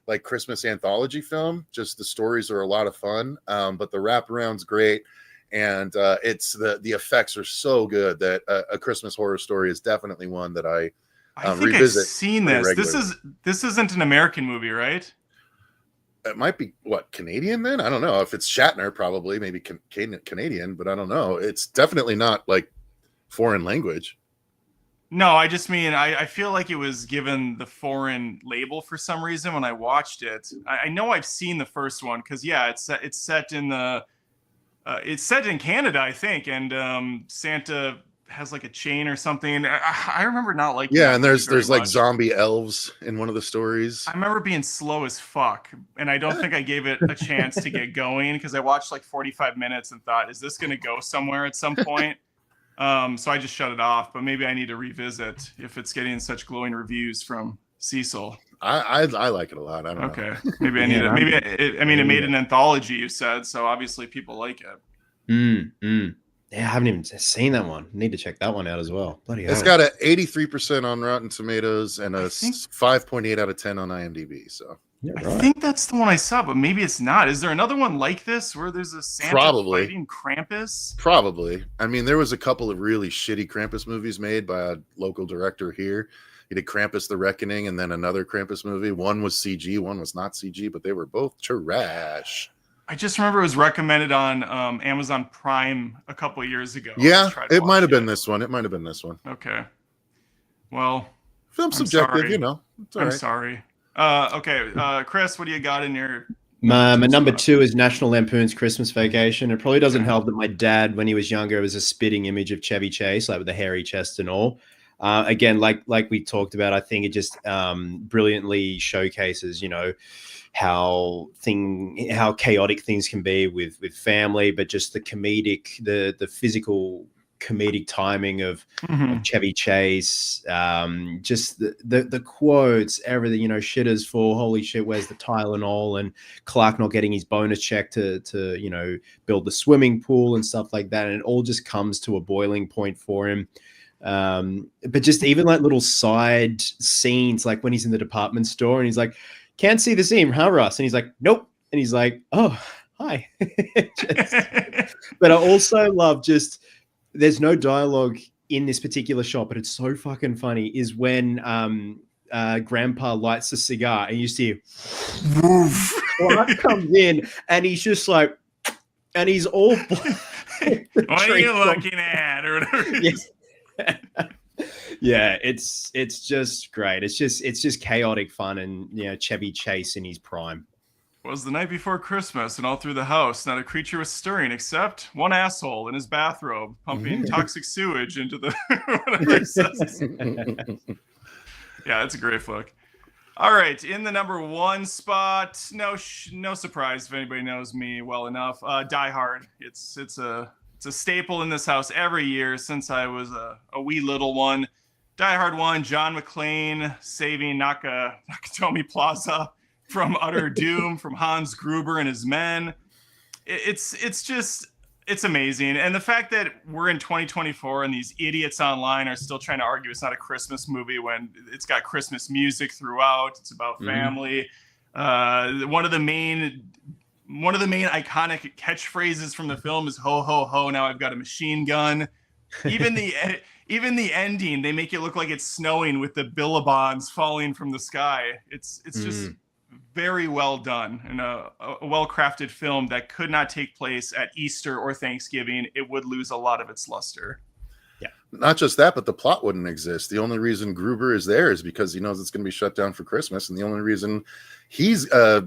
like Christmas anthology film. Just the stories are a lot of fun, but the wraparound's great, and it's the effects are so good that A Christmas Horror Story is definitely one that I think I've seen this. This isn't an American movie, right? It might be Canadian then? I don't know. If it's Shatner, probably maybe Canadian, but I don't know. It's definitely not like foreign language. No, I just mean I feel like it was given the foreign label for some reason when I watched it. I know I've seen the first one because it's set in Canada, I think, and Santa has like a chain or something. I remember not liking. Yeah, and there's like zombie elves in one of the stories. I remember being slow as fuck, and I don't think I gave it a chance to get going because I watched like 45 minutes and thought, is this going to go somewhere at some point? So I just shut it off. But maybe I need to revisit if it's getting such glowing reviews from Cecil. I like it a lot. I don't know. Okay, maybe I need it. Maybe it made an anthology. You said so. Obviously, people like it. Yeah, I haven't even seen that one. Need to check that one out as well. Bloody hell. It's got an 83% on Rotten Tomatoes and a 5.8 out of 10 on IMDb. So Yeah, I right. think that's the one I saw, but maybe it's not. Is there another one like this where there's a Santa Probably. fighting Krampus? Probably. I mean, there was a couple of really shitty Krampus movies made by a local director here. He did Krampus the Reckoning and then another Krampus movie. One was CG, one was not CG, but they were both trash. I just remember it was recommended on Amazon Prime a couple of years ago. Yeah, it might have been this one. It might have been this one. Okay. Well, film subjective, you know. I'm sorry. Okay, Chris, what do you got in your... My number 2 is National Lampoon's Christmas Vacation. It probably doesn't help that my dad, when he was younger, was a spitting image of Chevy Chase, like with the hairy chest and all. Again, like we talked about, I think it just brilliantly showcases, you know, how chaotic things can be with family, but just the physical comedic timing of Chevy Chase, just the quotes, everything, you know, shitters for holy shit, where's the Tylenol, and Clark not getting his bonus check to you know, build the swimming pool and stuff like that, and it all just comes to a boiling point for him. But just even like little side scenes, like when he's in the department store and he's like, can't see the seam, huh, Russ? And he's like, nope. And he's like, oh, hi. But I also love just, there's no dialogue in this particular shot, but it's so fucking funny, is when Grandpa lights a cigar and you see Clark comes in and he's just like, and he's all what are you looking at? Or whatever. Yes. Yeah, it's just great. It's just chaotic fun, and you know, Chevy Chase in his prime. It was the night before Christmas, and all through the house, not a creature was stirring except one asshole in his bathrobe, pumping toxic sewage into the whatever it says. Yeah, that's a great flick. All right, in the number 1 spot, no surprise if anybody knows me well enough. Die Hard. It's a staple in this house every year since I was a wee little one. Die Hard 1, John McClane saving Nakatomi Plaza from utter doom from Hans Gruber and his men. It's amazing. And the fact that we're in 2024 and these idiots online are still trying to argue it's not a Christmas movie when it's got Christmas music throughout. It's about family. One of the main iconic catchphrases from the film is "Ho ho ho! Now I've got a machine gun." Even the ending, they make it look like it's snowing with the billabongs falling from the sky. It's just very well done, and a well-crafted film that could not take place at Easter or Thanksgiving. It would lose a lot of its luster. Yeah, not just that, but the plot wouldn't exist. The only reason Gruber is there is because he knows it's going to be shut down for Christmas, and the only reason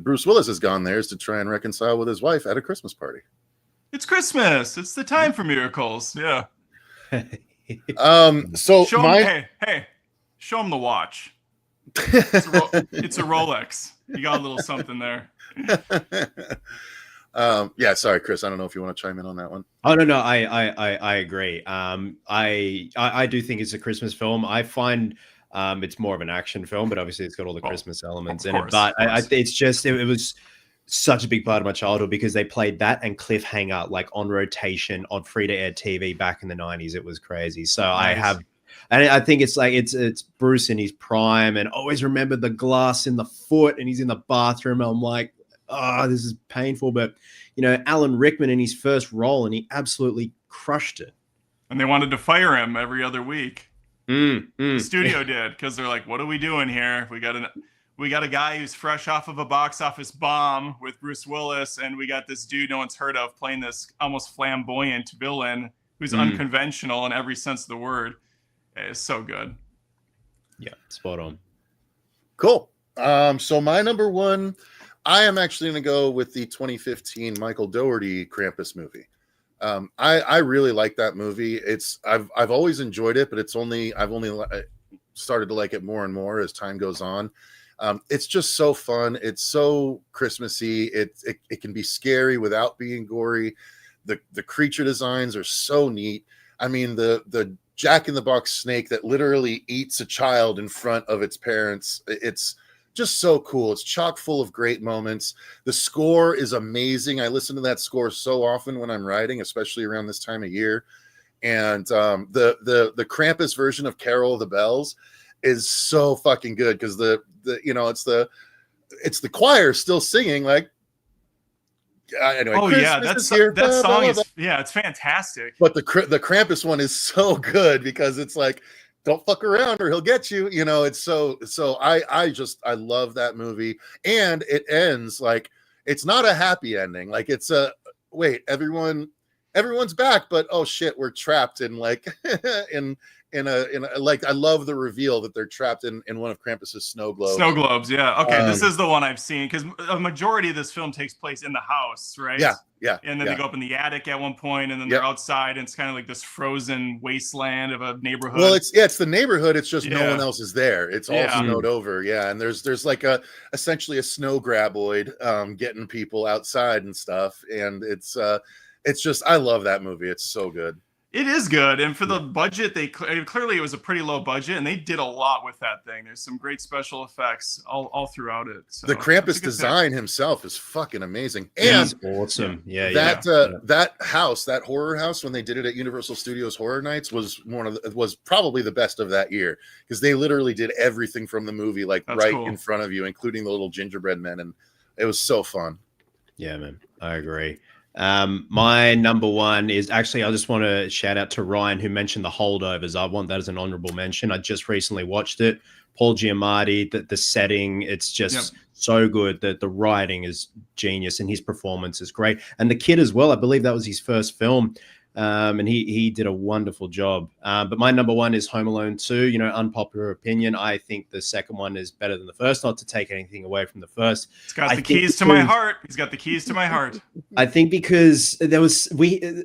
Bruce Willis has gone there is to try and reconcile with his wife at a Christmas party. It's Christmas. It's the time for miracles. Yeah. So show him, hey, show him the watch. It's a Rolex. You got a little something there. Yeah, sorry, Chris. I don't know if you want to chime in on that one. Oh no, I agree. I do think it's a Christmas film. I find it's more of an action film, but obviously it's got all the Christmas elements in it. But it's just it was such a big part of my childhood because they played that and Cliffhanger like on rotation on free-to-air TV back in the 90s. It was crazy. So nice. I think it's like it's Bruce in his prime, and always remember the glass in the foot, and he's in the bathroom. I'm like, oh, this is painful. But you know, Alan Rickman in his first role, and he absolutely crushed it. And they wanted to fire him every other week. The studio did, because they're like, what are we doing here? We got a guy who's fresh off of a box office bomb with Bruce Willis, and we got this dude no one's heard of playing this almost flamboyant villain who's unconventional in every sense of the word. It's so good. Yeah, spot on. Cool. So my number 1, I am actually going to go with the 2015 Michael Dougherty Krampus movie. I really like that movie. I've always enjoyed it, but I've only started to like it more and more as time goes on. It's just so fun. It's so Christmassy. It can be scary without being gory. The creature designs are so neat. I mean, the Jack-in-the-Box snake that literally eats a child in front of its parents. It's just so cool. It's chock full of great moments. The score is amazing. I listen to that score so often when I'm writing, especially around this time of year. And the Krampus version of Carol of the Bells is so fucking good because it's the it's the choir still singing like. Anyway, oh Christmas yeah, is here, that blah, song blah, is blah. yeah, it's fantastic. But the Krampus one is so good because it's like, don't fuck around or he'll get you. You know, it's so. I love that movie, and it ends like it's not a happy ending. Like it's a wait, everyone's back, but oh shit, we're trapped in like in a like I love the reveal that they're trapped in one of Krampus's snow globes. Snow globes, yeah. Okay, this is the one I've seen because a majority of this film takes place in the house, right? Yeah. And then they go up in the attic at one point, and then they're outside, and it's kind of like this frozen wasteland of a neighborhood. Well, it's the neighborhood. It's just no one else is there. It's all snowed over. Yeah, and there's like essentially a snow graboid getting people outside and stuff, and it's just I love that movie. It's so good. It is good, and for the budget, clearly it was a pretty low budget, and they did a lot with that thing. There's some great special effects all throughout it. So the Krampus design himself is fucking amazing, and he's awesome. Yeah, that house, that horror house, when they did it at Universal Studios Horror Nights, was probably the best of that year because they literally did everything from the movie like in front of you, including the little gingerbread men, and it was so fun. Yeah, man, I agree. My number one is actually, I just want to shout out to Ryan who mentioned The Holdovers. I want that as an honorable mention. I just recently watched it. Paul Giamatti, the setting, it's just so good. That the writing is genius and his performance is great. And the kid as well, I believe that was his first film. And he did a wonderful job. But my number one is Home Alone 2. You know, unpopular opinion. I think the second one is better than the first, not to take anything away from the first. It's got the keys to my heart. He's got the keys to my heart. I think because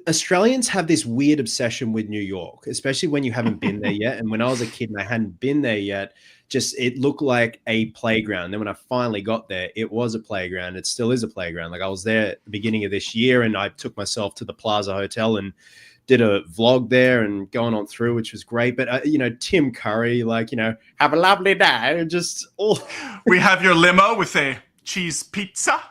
Australians have this weird obsession with New York, especially when you haven't been there yet. And when I was a kid and I hadn't been there yet, it looked like a playground. Then when I finally got there, it was a playground. It still is a playground. Like I was there at the beginning of this year and I took myself to the Plaza Hotel and did a vlog there and going on through, which was great. But, Tim Curry, have a lovely day. We have your limo with a cheese pizza.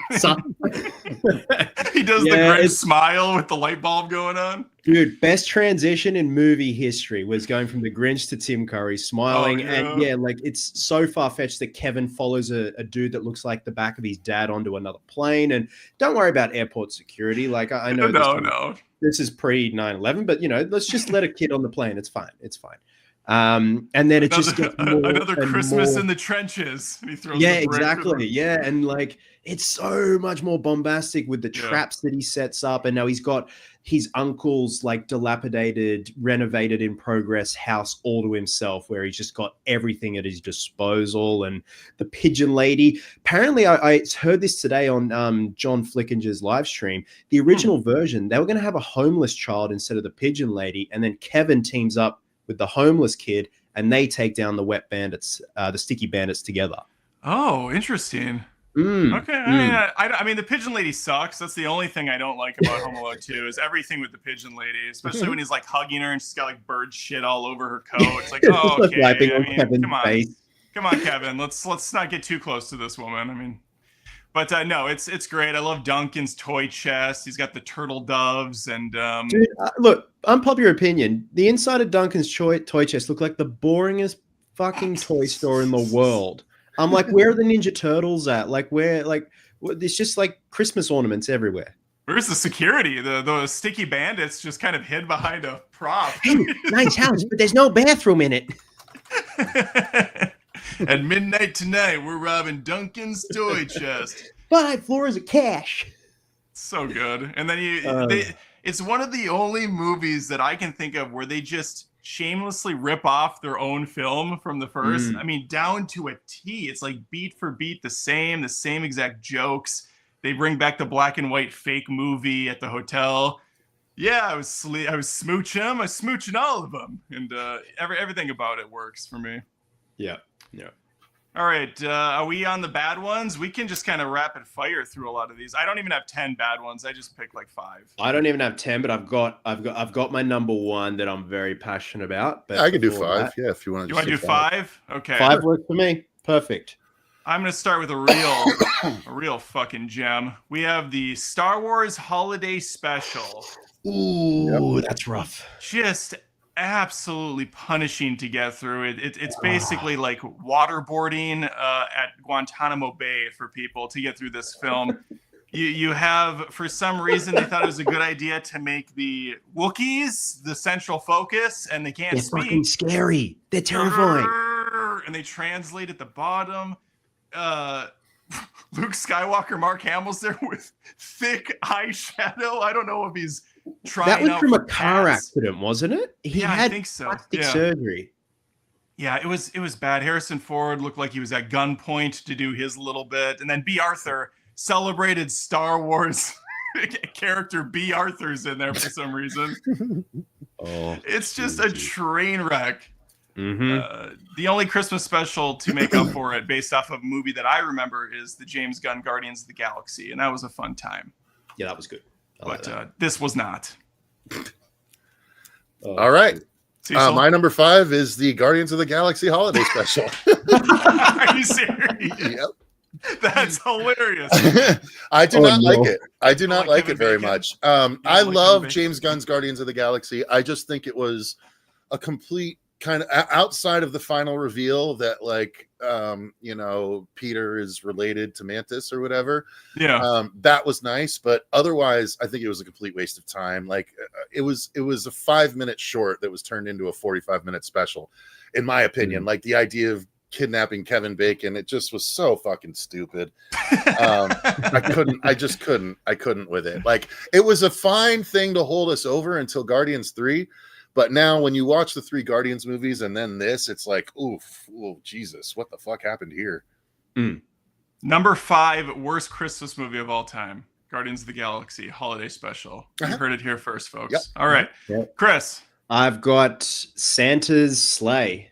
He does the grim smile with the light bulb going on. Dude, best transition in movie history was going from the Grinch to Tim Curry smiling. And it's so far-fetched that Kevin follows a dude that looks like the back of his dad onto another plane. And don't worry about airport security. Like I know this is pre 9/11, but let's just let a kid on the plane. It's fine. And then it just gets another Christmas in the trenches. And he throws exactly. Yeah, and it's so much more bombastic with the traps that he sets up, and now he's got his uncle's dilapidated, renovated in progress house all to himself, where he's just got everything at his disposal. And the pigeon lady. Apparently, I heard this today on John Flickinger's live stream. The original version, they were going to have a homeless child instead of the pigeon lady, and then Kevin teams up with the homeless kid, and they take down the wet bandits, the sticky bandits together. Oh, interesting. Okay. I mean, the pigeon lady sucks. That's the only thing I don't like about Home Alone 2 is everything with the pigeon lady, especially when he's hugging her and she's got bird shit all over her coat. It's like, oh, okay. Come on, Kevin. Let's not get too close to this woman. I mean, but no, it's great. I love Duncan's toy chest. He's got the turtle doves and dude, look, unpopular opinion. The inside of Duncan's toy chest looked like the boringest fucking toy store in the world. I'm like, where are the Ninja Turtles at? It's just Christmas ornaments everywhere. Where's the security? The sticky bandits just kind of hid behind a prop. Hey, nice house, but there's no bathroom in it. At midnight tonight, we're robbing Duncan's toy chest. 5 floors of cash. So good. And then it's one of the only movies that I can think of where they just shamelessly rip off their own film from the first. I mean, down to a T. It's beat for beat the same exact jokes. They bring back the black and white fake movie at the hotel. Yeah, I was smooching them. I was smooching all of them, and everything about it works for me. Yeah. All right, are we on the bad ones? We can just kind of rapid fire through a lot of these. I don't even have 10 bad ones. I just picked 5. I don't even have 10, but I've got my number one that I'm very passionate about. But I can do 5. If you want to. You want to do 5? Okay. 5 works for me. Perfect. I'm going to start with a real fucking gem. We have the Star Wars Holiday Special. Ooh, that's rough. Just absolutely punishing to get through. It's basically like waterboarding at Guantanamo Bay for people to get through this film. You have, for some reason, they thought it was a good idea to make the Wookiees the central focus, and they can't They're speak. fucking scary. They're terrifying. And they translate at the bottom. Luke Skywalker, Mark Hamill's there with thick eyeshadow. I don't know if he's trying. That was out from a for car cats. accident, wasn't it? He Yeah, had I think so. plastic Yeah. surgery. Yeah, it was bad. Harrison Ford looked like he was at gunpoint to do his little bit, and then B. Arthur, celebrated Star Wars character B. Arthur's in there for some reason. Oh, It's just a train wreck. Mm-hmm. The only Christmas special to make up for it, based off of a movie that I remember, is the James Gunn Guardians of the Galaxy, and that was a fun time. Yeah, that was good. But this was not. All right. Cecil? My number 5 is the Guardians of the Galaxy holiday special. Are you serious? Yep. That's hilarious. I do not no. like it. I do not like Kevin it very Bacon? much. You I don't like love Kevin Bacon? James Gunn's Guardians of the Galaxy. I just think it was a complete kind of outside of the final reveal that, like, Peter is related to Mantis or whatever. Yeah. That was nice, but otherwise, I think it was a complete waste of time. Like, it was a 5-minute short that was turned into a 45-minute special, in my opinion. Like, the idea of kidnapping Kevin Bacon, it just was so fucking stupid. I couldn't with it. Like, it was a fine thing to hold us over until Guardians 3, but now when you watch the 3 Guardians movies and then this, it's like, oof, oh Jesus, what the fuck happened here? Number 5 worst Christmas movie of all time, Guardians of the Galaxy holiday special. You heard it here first, folks. Yep. All right. Yep. Chris. I've got Santa's Sleigh.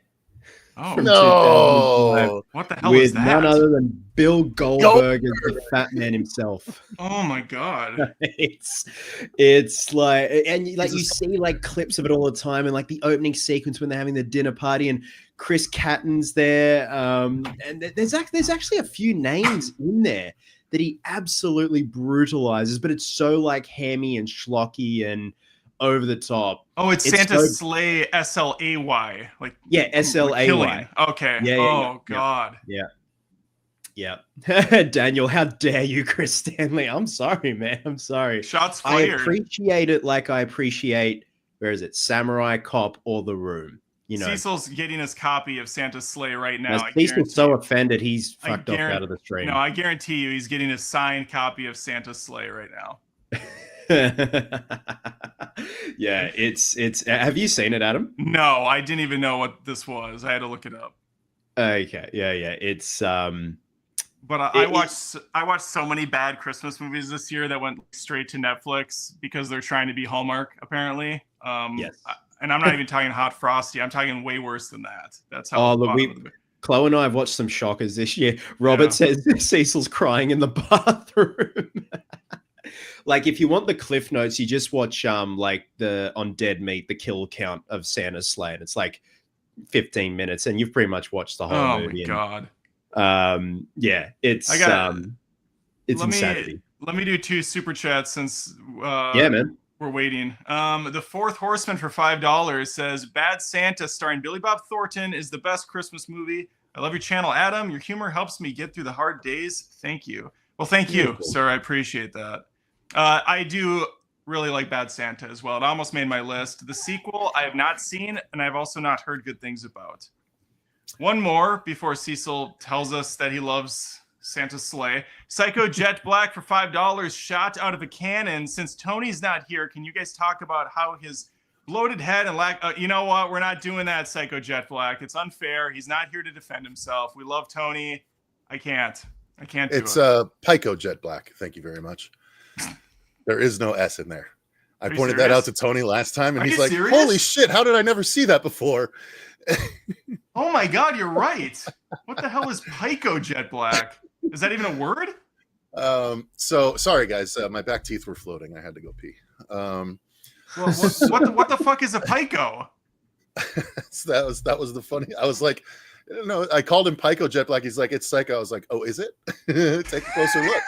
Oh, No. what the hell with is that? none other than Bill Goldberg as the fat man himself. Oh my god. It's like, and like you see like clips of it all the time, and like the opening sequence when they're having the dinner party and Chris Catton's there, and there's actually a few names in there that he absolutely brutalizes, but it's so like hammy and schlocky and over the top. Oh, it's Santa Slay, SLAY. Like, yeah, SLAY. Killing. Okay. Yeah. God. Yeah. Daniel, how dare you, Chris Stanley? I'm sorry, man. I'm sorry. Shots I fired. appreciate it like I appreciate, where is it, Samurai Cop or The Room. You know, Cecil's getting his copy of Santa's Sleigh right now. Cecil's so offended he's fucked off out of the stream. No, I guarantee you he's getting a signed copy of Santa's Sleigh right now. Yeah, it's have you seen it, Adam? No, I didn't even know what this was. I had to look it up. Okay, yeah, it's But I watched so many bad Christmas movies this year that went straight to Netflix because they're trying to be Hallmark, apparently. Yes. And I'm not even talking Hot Frosty. I'm talking way worse than that. That's how. Oh, look, Chloe and I have watched some shockers this year. Robert says Cecil's crying in the bathroom. Like, if you want the cliff notes, you just watch like on Dead Meat, the kill count of Santa's Sleigh, and it's like 15 minutes, and you've pretty much watched the whole movie. Oh my god. Yeah, it's insanity. Let me do 2 super chats since yeah, man. We're waiting. The Fourth Horseman for $5 says Bad Santa starring Billy Bob Thornton is the best Christmas movie. I love your channel, Adam. Your humor helps me get through the hard days. Thank you. Well, thank you, sir. I appreciate that. I do really like Bad Santa as well. It almost made my list. The sequel I have not seen, and I've also not heard good things about. One more before Cecil tells us that he loves Santa's Sleigh. Psycho Jet Black for $5, shot out of a cannon. Since Tony's not here, can you guys talk about how his bloated head and lack... you know what? We're not doing that, Psycho Jet Black. It's unfair. He's not here to defend himself. We love Tony. I can't do it. It's Pico Jet Black. Thank you very much. There is no S in there. I pointed that out to Tony last time, and he's like, serious? Holy shit, how did I never see that before? Oh my god, you're right. What the hell is Pico Jet Black? Is that even a word? So sorry guys, my back teeth were floating. I had to go pee. What the fuck is a Pico? So that was the funny. I was like, no, I called him Pico Jet Black. He's like, it's Psycho. I was like, oh, is it? Take a closer look.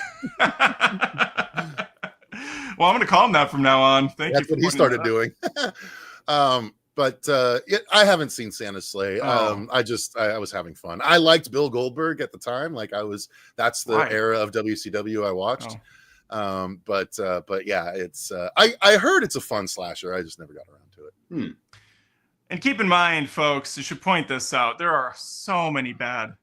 Well, I'm going to call him that from now on. Thank you. That's what he started doing. But I haven't seen Santa's Sleigh. Oh. I was having fun. I liked Bill Goldberg at the time. Like that's the Why? era of WCW I watched. Oh. But yeah, it's I heard it's a fun slasher. I just never got around to it. And keep in mind, folks, you should point this out. There are so many bad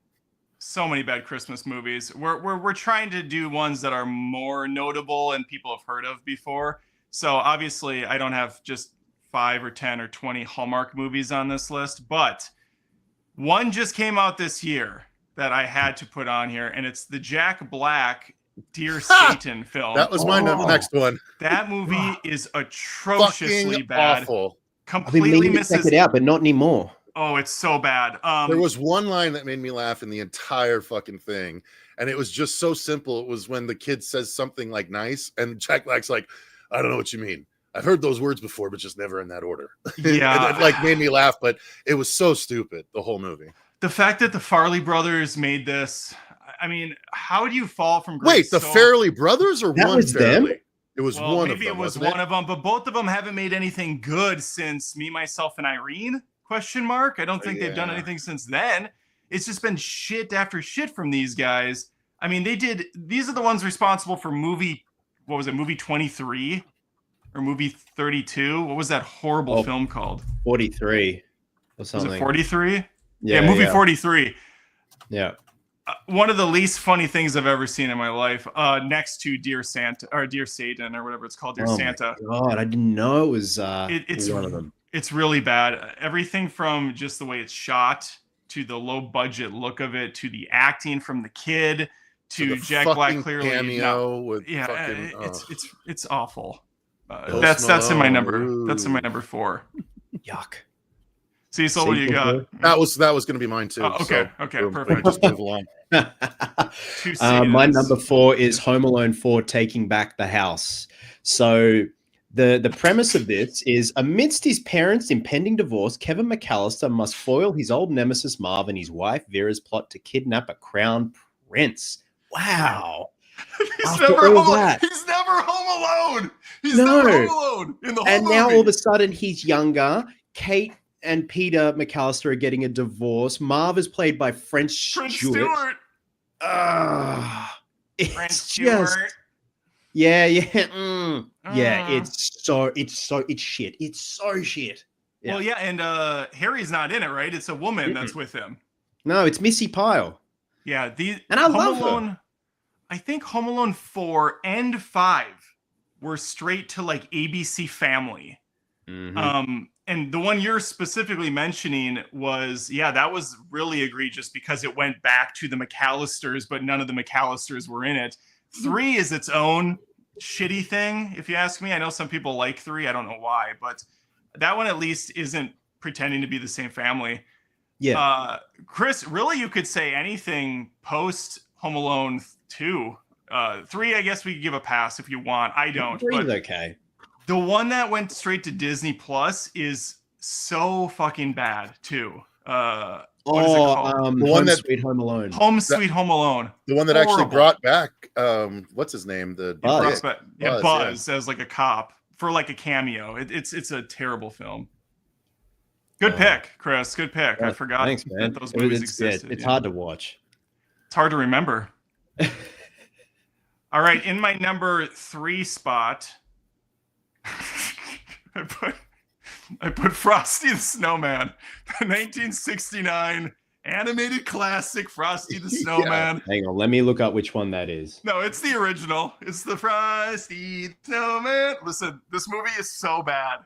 Christmas movies. We're trying to do ones that are more notable and people have heard of before. So obviously, I don't have just 5 or 10 or 20 Hallmark movies on this list, but one just came out this year that I had to put on here, and it's the Jack Black Dear Satan film. That was my next one. That movie is atrociously Fucking bad. awful. Completely misses. Check it out, but not anymore. Oh, it's so bad. There was one line that made me laugh in the entire fucking thing, and it was just so simple. It was when the kid says something like "nice," and Jack Black's like, "I don't know what you mean. I've heard those words before, but just never in that order." Yeah, and it like made me laugh, but it was so stupid. The whole movie. The fact that the Farley brothers made this. I mean, how do you fall from grace? Wait, the Farley brothers or that one was Farley? them? It was one of them. Maybe it was one of them, but both of them haven't made anything good since Me, Myself, and Irene? Question mark. I don't think they've done anything since then. It's just been shit after shit from these guys. I mean, these are the ones responsible for movie 23 or movie 32? What was that horrible film called? 43 or something. Was it 43? Yeah, movie 43. Yeah. One of the least funny things I've ever seen in my life, next to Dear Santa or Dear Satan or whatever it's called, Dear Santa. God, I didn't know it was it's one of them. It's really bad. Everything from just the way it's shot to the low budget look of it to the acting from the kid to Jack Black clearly. Cameo with it's awful. That's in my number. That's in my number 4. Yuck. Cecil, what do you got? That was going to be mine too. Okay, perfect. Just move along. My number 4 is Home Alone 4: Taking Back the House. So the premise of this is, amidst his parents' impending divorce, Kevin McAllister must foil his old nemesis Marv and his wife Vera's plot to kidnap a crown prince. Wow. He's never home alone. He's never home alone in the whole and movie. now all of a sudden he's younger. Kate and Peter McAllister are getting a divorce. Marv is played by French Stewart. French Stewart. Yeah. Yeah, it's shit. It's so shit. Yeah. Well, yeah, and Harry's not in it, right? It's a woman that's with him. No, it's Missy Pyle. Yeah, and I love her. I think Home Alone 4 and 5 were straight to like ABC Family. Mm-hmm. And the one you're specifically mentioning was, that was really egregious because it went back to the McAllisters, but none of the McAllisters were in it. 3 is its own shitty thing, if you ask me. I know some people like 3. I don't know why, but that one at least isn't pretending to be the same family. Yeah. Chris, really, you could say anything post Home Alone 2. 3, I guess we could give a pass if you want. I don't. 3 is okay. The one that went straight to Disney Plus is so fucking bad too. What is it called? The one that Sweet Home Alone. Sweet Home Alone. The one that actually brought back what's his name? The Buzz. Buzz as like a cop for like a cameo. It's a terrible film. Good pick, Chris. Good pick. I forgot that those movies existed. It's hard to watch. It's hard to remember. All right, in my number 3 spot, I put Frosty the Snowman, the 1969 animated classic Frosty the Snowman. Hang on, let me look up which one that is. No, it's the original. It's the Frosty the Snowman. Listen, this movie is so bad.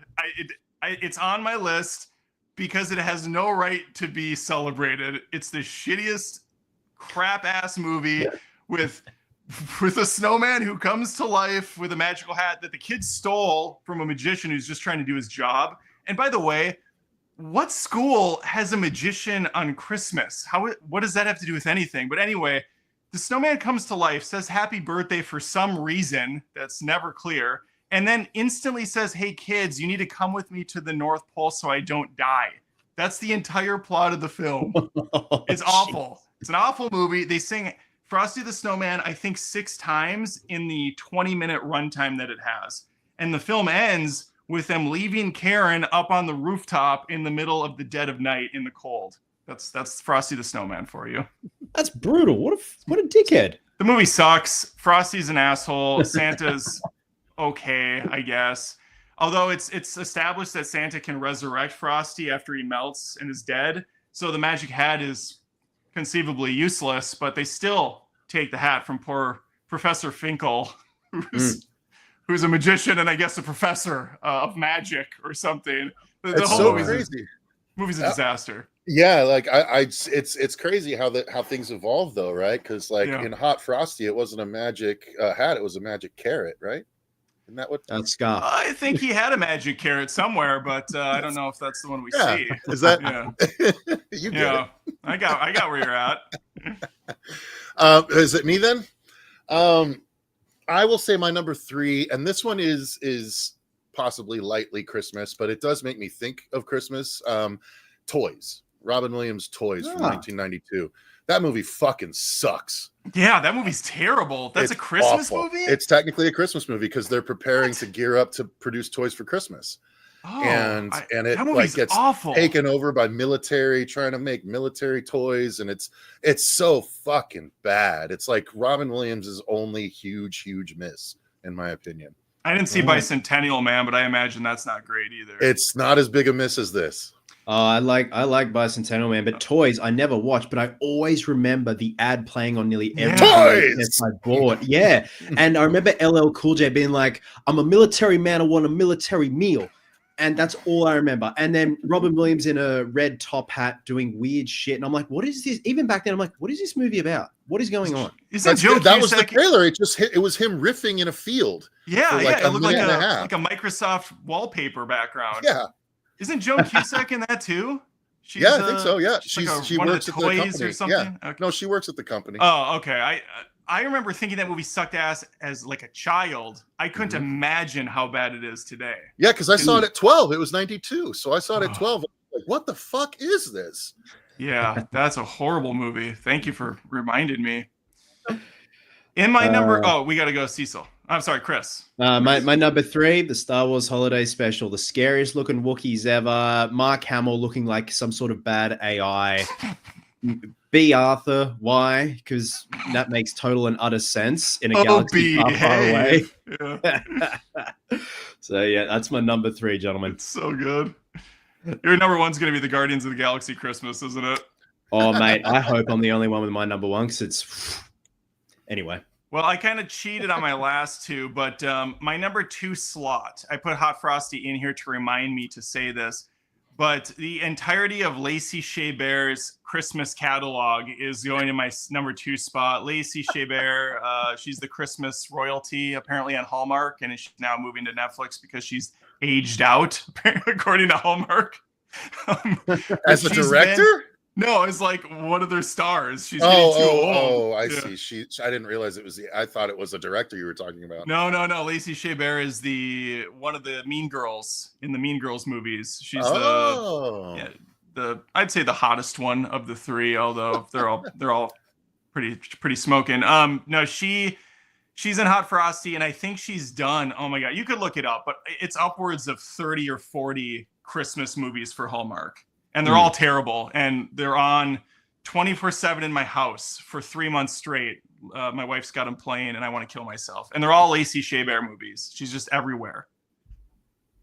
It's on my list because it has no right to be celebrated. It's the shittiest crap ass movie with a snowman who comes to life with a magical hat that the kid stole from a magician who's just trying to do his job. And by the way, what school has a magician on Christmas? What does that have to do with anything? But anyway, the snowman comes to life, says happy birthday for some reason that's never clear, and then instantly says, hey kids, you need to come with me to the North Pole so I don't die. That's the entire plot of the film. It's awful. It's an awful movie. They sing Frosty the Snowman, I think 6 times in the 20-minute runtime that it has. And the film ends with them leaving Karen up on the rooftop in the middle of the dead of night in the cold. That's Frosty the Snowman for you. That's brutal. What a dickhead. The movie sucks. Frosty's an asshole. Santa's okay, I guess. Although it's established that Santa can resurrect Frosty after he melts and is dead. So the magic hat is conceivably useless, but they still take the hat from poor Professor Finkel, who's a magician and I guess a professor of magic or something. The It's whole so movie's crazy. Movie's a disaster. Yeah, like it's crazy how things evolve though, right? Because like in Hot Frosty, it wasn't a magic hat; it was a magic carrot, right? Isn't that what? That's Scar. I think he had a magic carrot somewhere, but I don't know if that's the one we see. Is that? Yeah. You get it. I got where you're at. Is it me then? I will say my number 3, and this one is possibly lightly Christmas, but it does make me think of Christmas. Toys. Robin Williams' Toys from 1992. That movie fucking sucks. Yeah, that movie's terrible. That's a Christmas movie? It's technically a Christmas movie because they're preparing to gear up to produce toys for Christmas. Oh, and it like gets awful. Taken over by military trying to make military toys, and it's so fucking bad. It's like Robin Williams' only huge miss, in my opinion. I didn't see Bicentennial Man, but I imagine that's not great either. It's not as big a miss as this. I like Bicentennial Man, but Toys I never watched, but I always remember the ad playing on nearly every Toys I bought. Yeah, and I remember LL Cool J being like, "I'm a military man, I want a military meal," and that's all I remember. And then Robin Williams in a red top hat doing weird shit, and I'm like, "What is this?" Even back then, I'm like, "What is this movie about? What is going on?" That was the trailer. It was him riffing in a field. Yeah, like it looked like a Microsoft wallpaper background. Yeah. Isn't Joan Cusack in that too? I think so. Yeah, she one works of the at the toys company or something. Yeah. Okay. No, she works at the company. Oh, okay. I remember thinking that movie sucked ass as like a child. I couldn't imagine how bad it is today. Yeah, because I saw it at 12. It was 92, so I saw it at 12. Like, what the fuck is this? Yeah, that's a horrible movie. Thank you for reminding me. In my number, we got to go, Cecil. I'm sorry, Chris. My number 3, the Star Wars Holiday Special, the scariest looking Wookiees ever. Mark Hamill looking like some sort of bad AI. B. Arthur, why? Because that makes total and utter sense in a galaxy far away. Yeah. So yeah, that's my number 3, gentlemen. It's so good. Your number 1's going to be the Guardians of the Galaxy Christmas, isn't it? Oh, mate, I hope I'm the only one with my number 1 because it's anyway. Well, I kind of cheated on my last 2, but my number 2 slot, I put Hot Frosty in here to remind me to say this, but the entirety of Lacey Shea Bear's Christmas catalog is going in my number 2 spot. Lacey Shea Bear, she's the Christmas royalty apparently on Hallmark, and she's now moving to Netflix because she's aged out, according to Hallmark. As a director? No, it's like one of their stars. She's getting too old. I see. I didn't realize it was I thought it was a director you were talking about. No. Lacey Shea Bear is one of the Mean Girls in the Mean Girls movies. She's I'd say the hottest one of the 3, although they're all pretty smoking. No, she's in Hot Frosty, and I think she's done. Oh my god, you could look it up, but it's upwards of 30 or 40 Christmas movies for Hallmark. And they're all terrible, and they're on 24/7 in my house for 3 months straight. My wife's got them playing, and I want to kill myself. And they're all Lacey Shea Bear movies. She's just everywhere.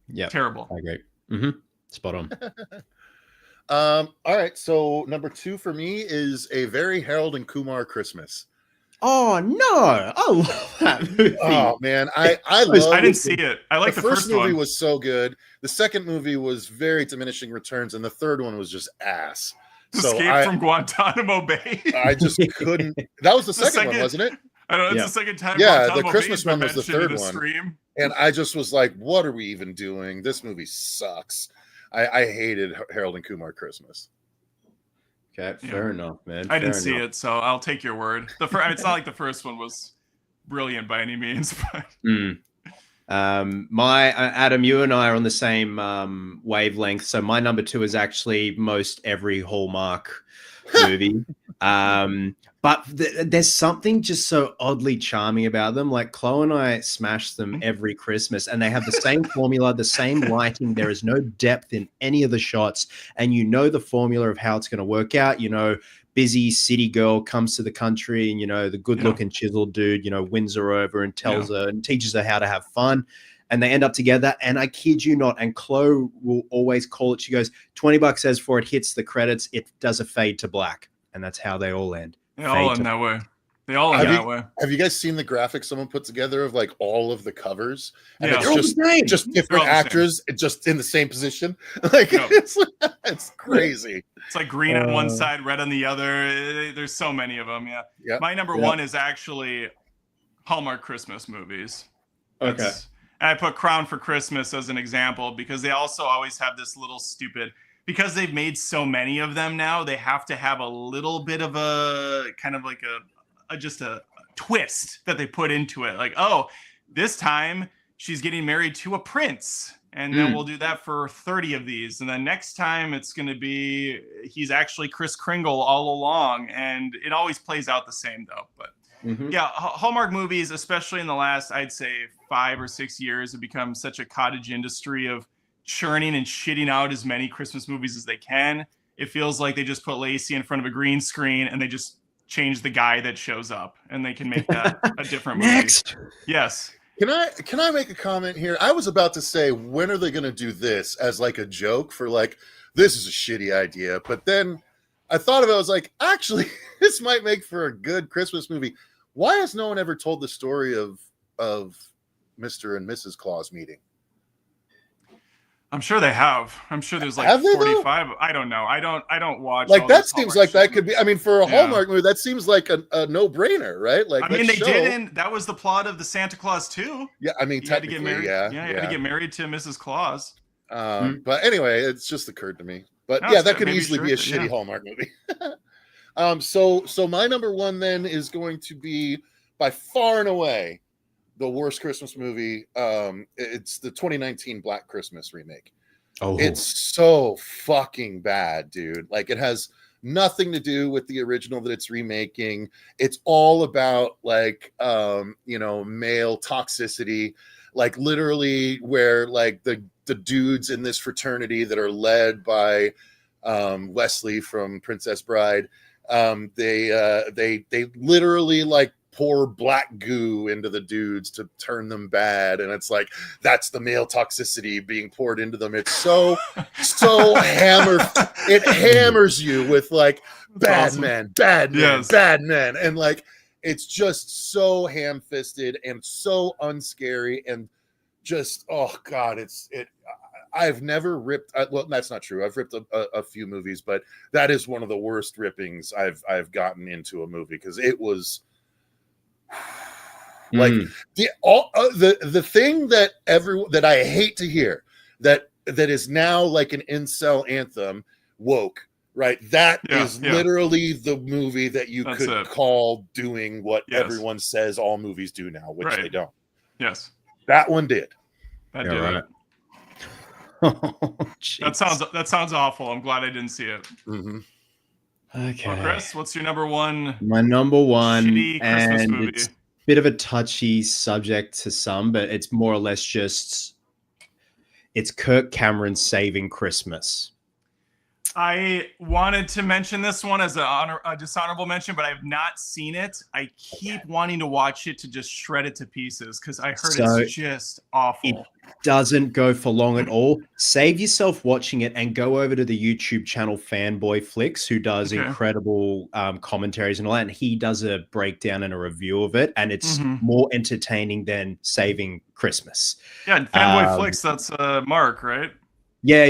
Yeah, terrible. I agree. Spot on. All right, so number 2 for me is A Very Harold and Kumar Christmas. Oh no, I love that movie. Oh man, I didn't see it. I like the first movie one. Was so good. The second movie was very diminishing returns, and the third one was just ass. Escape from Guantanamo Bay. I just couldn't. That was the second one, wasn't it? I know it's the second time. Yeah, Guantanamo the Christmas Bay's one was the third one. Stream. And I just was like, "What are we even doing? This movie sucks." I hated Harold and Kumar Christmas. Okay, fair enough, man. I didn't see it, so I'll take your word. It's not like the first one was brilliant by any means. But... Adam, you and I are on the same wavelength. So my number 2 is actually most every Hallmark movie. But there's something just so oddly charming about them. Like Chloe and I smash them every Christmas, and they have the same formula, the same lighting. There is no depth in any of the shots, and you know the formula of how it's going to work out. You know, busy city girl comes to the country, and you know the good-looking chiseled dude, you know, wins her over and tells her and teaches her how to have fun. And they end up together. And I kid you not, and Chloe will always call it. She goes, $20 as for it hits the credits. It does a fade to black, and that's how they all end. They all end that way. They all end that way. Have you guys seen the graphic someone put together of like all of the covers? And Yeah. it's just different actors just in the same position. Like it's crazy. It's like green on one side, red on the other. There's so many of them. Yeah. My number one is actually Hallmark Christmas movies. Okay. And I put Crown for Christmas as an example because they also always have this little stupid, because they've made so many of them now, they have to have a little bit of a kind of like just a twist that they put into it. Like, oh, this time she's getting married to a prince. And then we'll do that for 30 of these. And then next time it's going to be, he's actually Kris Kringle all along. And it always plays out the same though. But yeah, Hallmark movies, especially in the last, I'd say 5 or 6 years, have become such a cottage industry of churning and shitting out as many Christmas movies as they can. It feels like they just put Lacey in front of a green screen and they just change the guy that shows up and they can make that a different movie. Next. Yes. Can I make a comment here? I was about to say, when are they going to do this as like a joke for like, this is a shitty idea. But then I thought of it. I was like, actually, this might make for a good Christmas movie. Why has no one ever told the story of Mr. and Mrs. Claus meeting? I'm sure they have. I'm sure there's like 45. I don't know. I don't watch. Like that seems like that could be. I mean, for a Hallmark movie, that seems like a no-brainer, right? Like, I mean, they didn't. That was the plot of the Santa Claus 2. Yeah, I mean, technically, you had to get married to Mrs. Claus. But anyway, it's just occurred to me. But that could easily be a shitty Hallmark movie. So my number one then is going to be by far and away the worst Christmas movie. It's the 2019 Black Christmas remake. Oh, it's so fucking bad, dude. Like, it has nothing to do with the original that it's remaking. It's all about like male toxicity, like literally where like the dudes in this fraternity that are led by Wesley from Princess Bride, they literally like pour black goo into the dudes to turn them bad, and it's like that's the male toxicity being poured into them. It's so hammered. It hammers you with like bad men, and like it's just so ham-fisted and so unscary and just I've never ripped. Well, that's not true. I've ripped a few movies, but that is one of the worst rippings I've gotten into a movie because it was like the thing that I hate to hear that is now like an incel anthem, woke. Right, that is literally the movie that you could call doing what everyone says all movies do now, which they don't. Yes, that one did. That did. Right. That sounds awful. I'm glad I didn't see it. Mm-hmm. Okay, well, Chris, what's your number one? My number one shitty Christmas movie. It's a bit of a touchy subject to some, but it's more or less just it's Kirk Cameron Saving Christmas. I wanted to mention this one as a dishonorable mention, but I have not seen it. I keep wanting to watch it to just shred it to pieces because I heard it's just awful. It doesn't go for long at all. Save yourself watching it and go over to the YouTube channel Fanboy Flicks, who does incredible commentaries and all that. And he does a breakdown and a review of it, and it's more entertaining than Saving Christmas. Yeah, Fanboy Flicks, that's Mark, right? Yeah.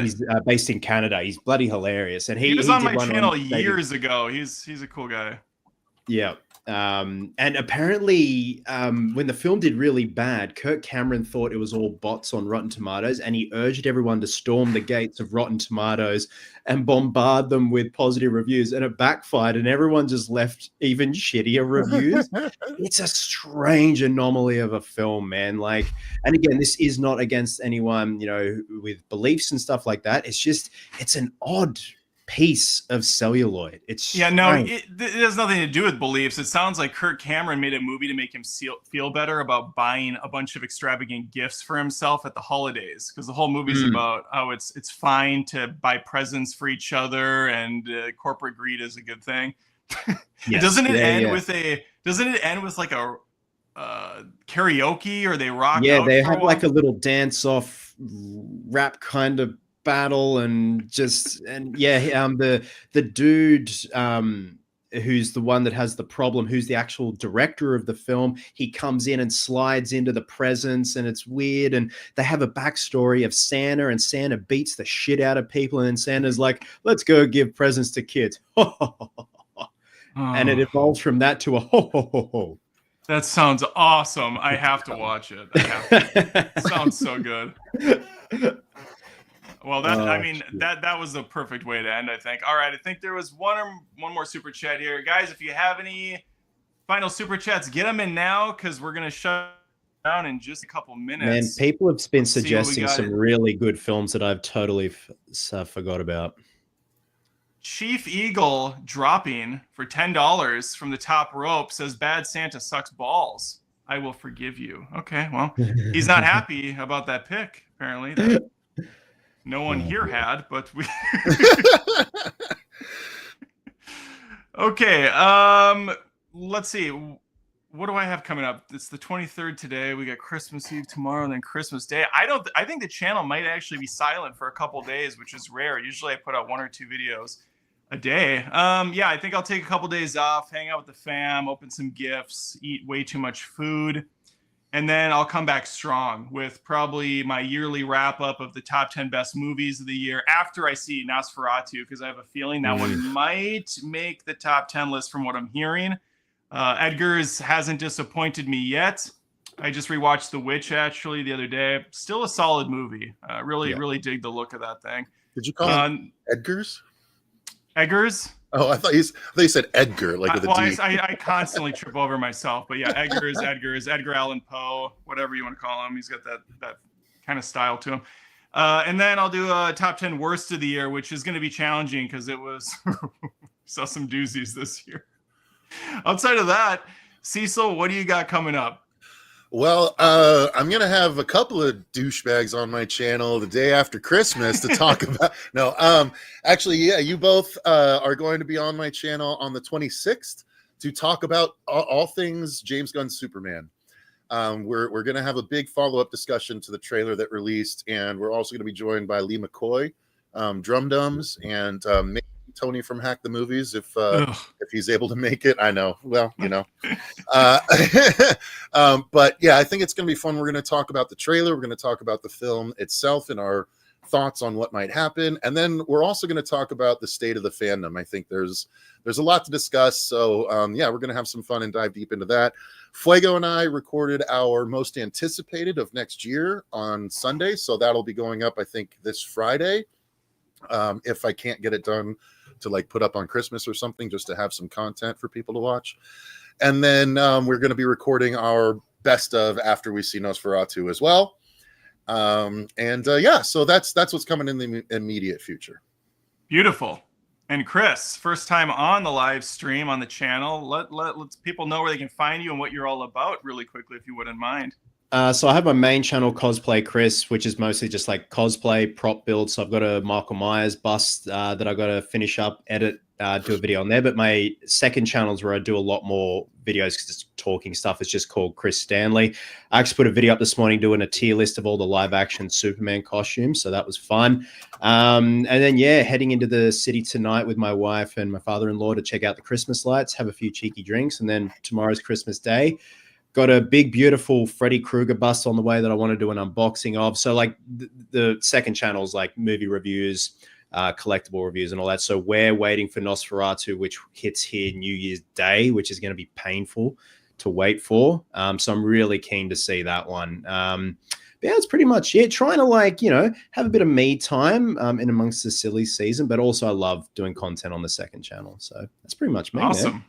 He's based in Canada. He's bloody hilarious, and he was on my channel years ago. He's a cool guy. Yeah, and apparently, when the film did really bad, Kirk Cameron thought it was all bots on Rotten Tomatoes, and he urged everyone to storm the gates of Rotten Tomatoes and bombard them with positive reviews, and it backfired, and everyone just left even shittier reviews. It's a strange anomaly of a film, man. Like, and again, this is not against anyone, with beliefs and stuff like that. It's just, it's an odd piece of celluloid. It's yeah, no, strange. it has nothing to do with beliefs. It sounds like Kirk Cameron made a movie to make him feel better about buying a bunch of extravagant gifts for himself at the holidays, because the whole movie's about how it's fine to buy presents for each other, and corporate greed is a good thing. Yes. Doesn't it end with like a karaoke, or they rock out they for a have while? like a little dance off rap kind of battle, and the dude who's the one that has the problem, who's the actual director of the film, he comes in and slides into the presents, and it's weird. And they have a backstory of Santa, and Santa beats the shit out of people, and then Santa's like, let's go give presents to kids. And it evolves from that to a ho ho ho ho. That sounds awesome. I have to watch it. I have to. Sounds so good. Well, that was the perfect way to end, I think. All right, I think there was one more super chat here. Guys, if you have any final super chats, get them in now, because we're going to shut down in just a couple minutes. Man, people have been suggesting some really good films that I've totally forgot about. Chief Eagle dropping for $10 from the top rope says, "Bad Santa sucks balls. I will forgive you." Okay, well, he's not happy about that pick, apparently. That no one here had, but we... Okay, let's see. What do I have coming up? It's the 23rd today. We got Christmas Eve tomorrow, and then Christmas Day. I think the channel might actually be silent for a couple days, which is rare. Usually I put out 1 or 2 videos a day. Yeah, I think I'll take a couple days off, hang out with the fam, open some gifts, eat way too much food, and then I'll come back strong with probably my yearly wrap up of the top 10 best movies of the year after I see Nosferatu, because I have a feeling that one might make the top 10 list from what I'm hearing. Edgar's hasn't disappointed me yet. I just rewatched The Witch actually the other day. Still a solid movie. Really dig the look of that thing. Did you call it Edgar's? Eggers? Oh, I thought you said Edgar, like with a D. I constantly trip over myself, but yeah, Edgar Allan Poe, whatever you want to call him. He's got that kind of style to him. And then I'll do a top 10 worst of the year, which is going to be challenging because it was saw some doozies this year. Outside of that, Cecil, what do you got coming up? Well, I'm going to have a couple of douchebags on my channel the day after Christmas to talk about. No, actually, yeah, you both are going to be on my channel on the 26th to talk about all things James Gunn's Superman. We're going to have a big follow-up discussion to the trailer that released, and we're also going to be joined by Lee McCoy, Drum Dums, and maybe Tony from Hack the Movies if he's able to make it. I know. Well, you know. But yeah, I think it's going to be fun. We're going to talk about the trailer. We're going to talk about the film itself and our thoughts on what might happen. And then we're also going to talk about the state of the fandom. I think there's a lot to discuss. So yeah, we're going to have some fun and dive deep into that. Fuego and I recorded our most anticipated of next year on Sunday. So that'll be going up, I think, this Friday. If I can't get it done to like put up on Christmas or something, just to have some content for people to watch. And then we're going to be recording our best of after we see Nosferatu as well. Yeah, so that's what's coming in the immediate future. Beautiful. And Chris, first time on the live stream on the channel. Let people know where they can find you and what you're all about really quickly, if you wouldn't mind. So I have my main channel, Cosplay Chris, which is mostly just like cosplay prop builds. So I've got a Michael Myers bust that I got to finish up, edit, do a video on there. But my second channel is where I do a lot more videos because it's talking stuff. It's just called Chris Stanley. I actually put a video up this morning doing a tier list of all the live action Superman costumes. So that was fun. And then, yeah, heading into the city tonight with my wife and my father-in-law to check out the Christmas lights, have a few cheeky drinks. And then tomorrow's Christmas Day. Got a big, beautiful Freddy Krueger bust on the way that I want to do an unboxing of. So like the second channel is like movie reviews, collectible reviews and all that. So we're waiting for Nosferatu, which hits here New Year's Day, which is going to be painful to wait for. So I'm really keen to see that one. But yeah, that's pretty much it. Trying to like, you know, have a bit of me time in amongst the silly season, but also I love doing content on the second channel. So that's pretty much me. Awesome. Man.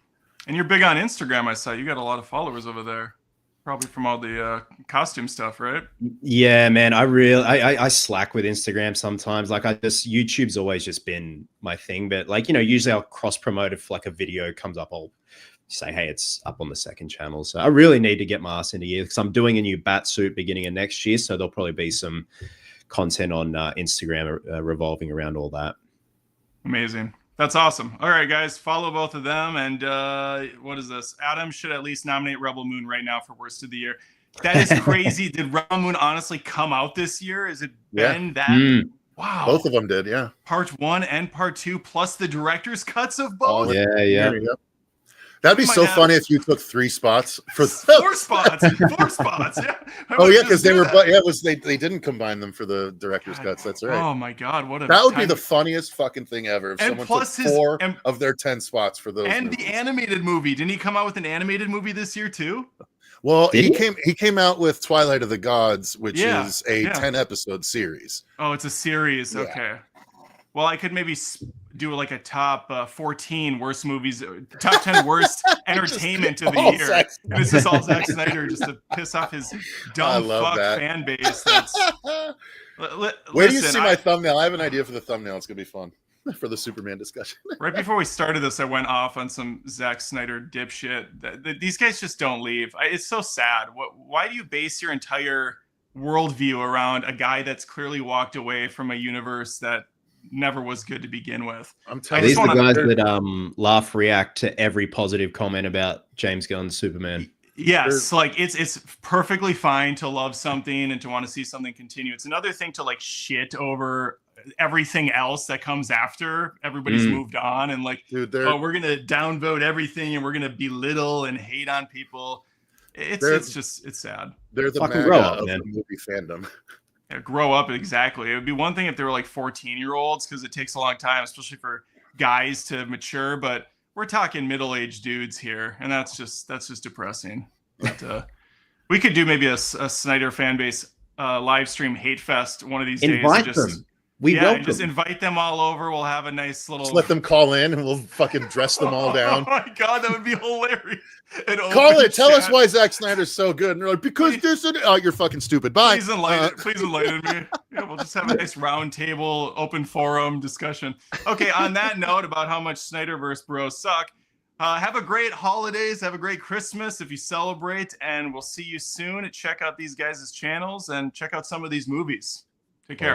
And you're big on Instagram, I saw. You got a lot of followers over there. Probably from all the costume stuff, right? Yeah, man. I slack with Instagram sometimes. Like YouTube's always just been my thing. But like, usually I'll cross promote if like a video comes up, I'll say, hey, it's up on the second channel. So I really need to get my ass into gear because I'm doing a new bat suit beginning of next year. So there'll probably be some content on Instagram revolving around all that. Amazing. That's awesome. All right, guys, follow both of them. And what is this? Adam should at least nominate Rebel Moon right now for worst of the year. That is crazy. Did Rebel Moon honestly come out this year? Is it been that? Wow. Both of them did, yeah. Part 1 and Part 2, plus the director's cuts of both. Yeah. That'd be so funny if you took 3 spots for 4 spots. 4 spots. Yeah. Because they were. They didn't combine them for the director's cuts. That's right. Oh my God, that would be the funniest fucking thing ever if someone took 4 of their 10 spots for those. And movies. The animated movie. Didn't he come out with an animated movie this year too? Well, he came out with Twilight of the Gods, which is a 10-episode series. Oh, it's a series. Yeah. Okay. Well, I could maybe do like a top 14 worst movies, top 10 worst entertainment of the year. And this is all Zack Snyder just to piss off his dumb fuck fan base. Where do you see my thumbnail? I have an idea for the thumbnail. It's gonna be fun for the Superman discussion. Right before we started this, I went off on some Zack Snyder dipshit. These guys just don't leave. It's so sad. Why do you base your entire worldview around a guy that's clearly walked away from a universe that never was good to begin with? I'm telling you, these are the guys that laugh react to every positive comment about James Gunn's Superman. Yes, like it's perfectly fine to love something and to want to see something continue. It's another thing to like shit over everything else that comes after everybody's moved on and like, oh, we're gonna downvote everything and we're gonna belittle and hate on people. It's sad. They're the MAGA of the movie fandom. Yeah, grow up, exactly. It would be one thing if they were like 14-year-olds because it takes a long time, especially for guys to mature. But we're talking middle-aged dudes here, and that's just depressing. But we could do maybe a Snyder fan base live stream hate fest one of these days. Invite them. Just invite them all over. We'll have a nice little. Just let them call in, and we'll fucking dress them all down. Oh my God, that would be hilarious. Call it. Tell us why Zack Snyder's so good. And they're like, because this and you're fucking stupid. Bye. Please enlighten me. Yeah, we'll just have a nice round table, open forum discussion. Okay, on that note about how much Snyderverse bros suck. Have a great holidays. Have a great Christmas if you celebrate, and we'll see you soon. Check out these guys' channels and check out some of these movies. Take care.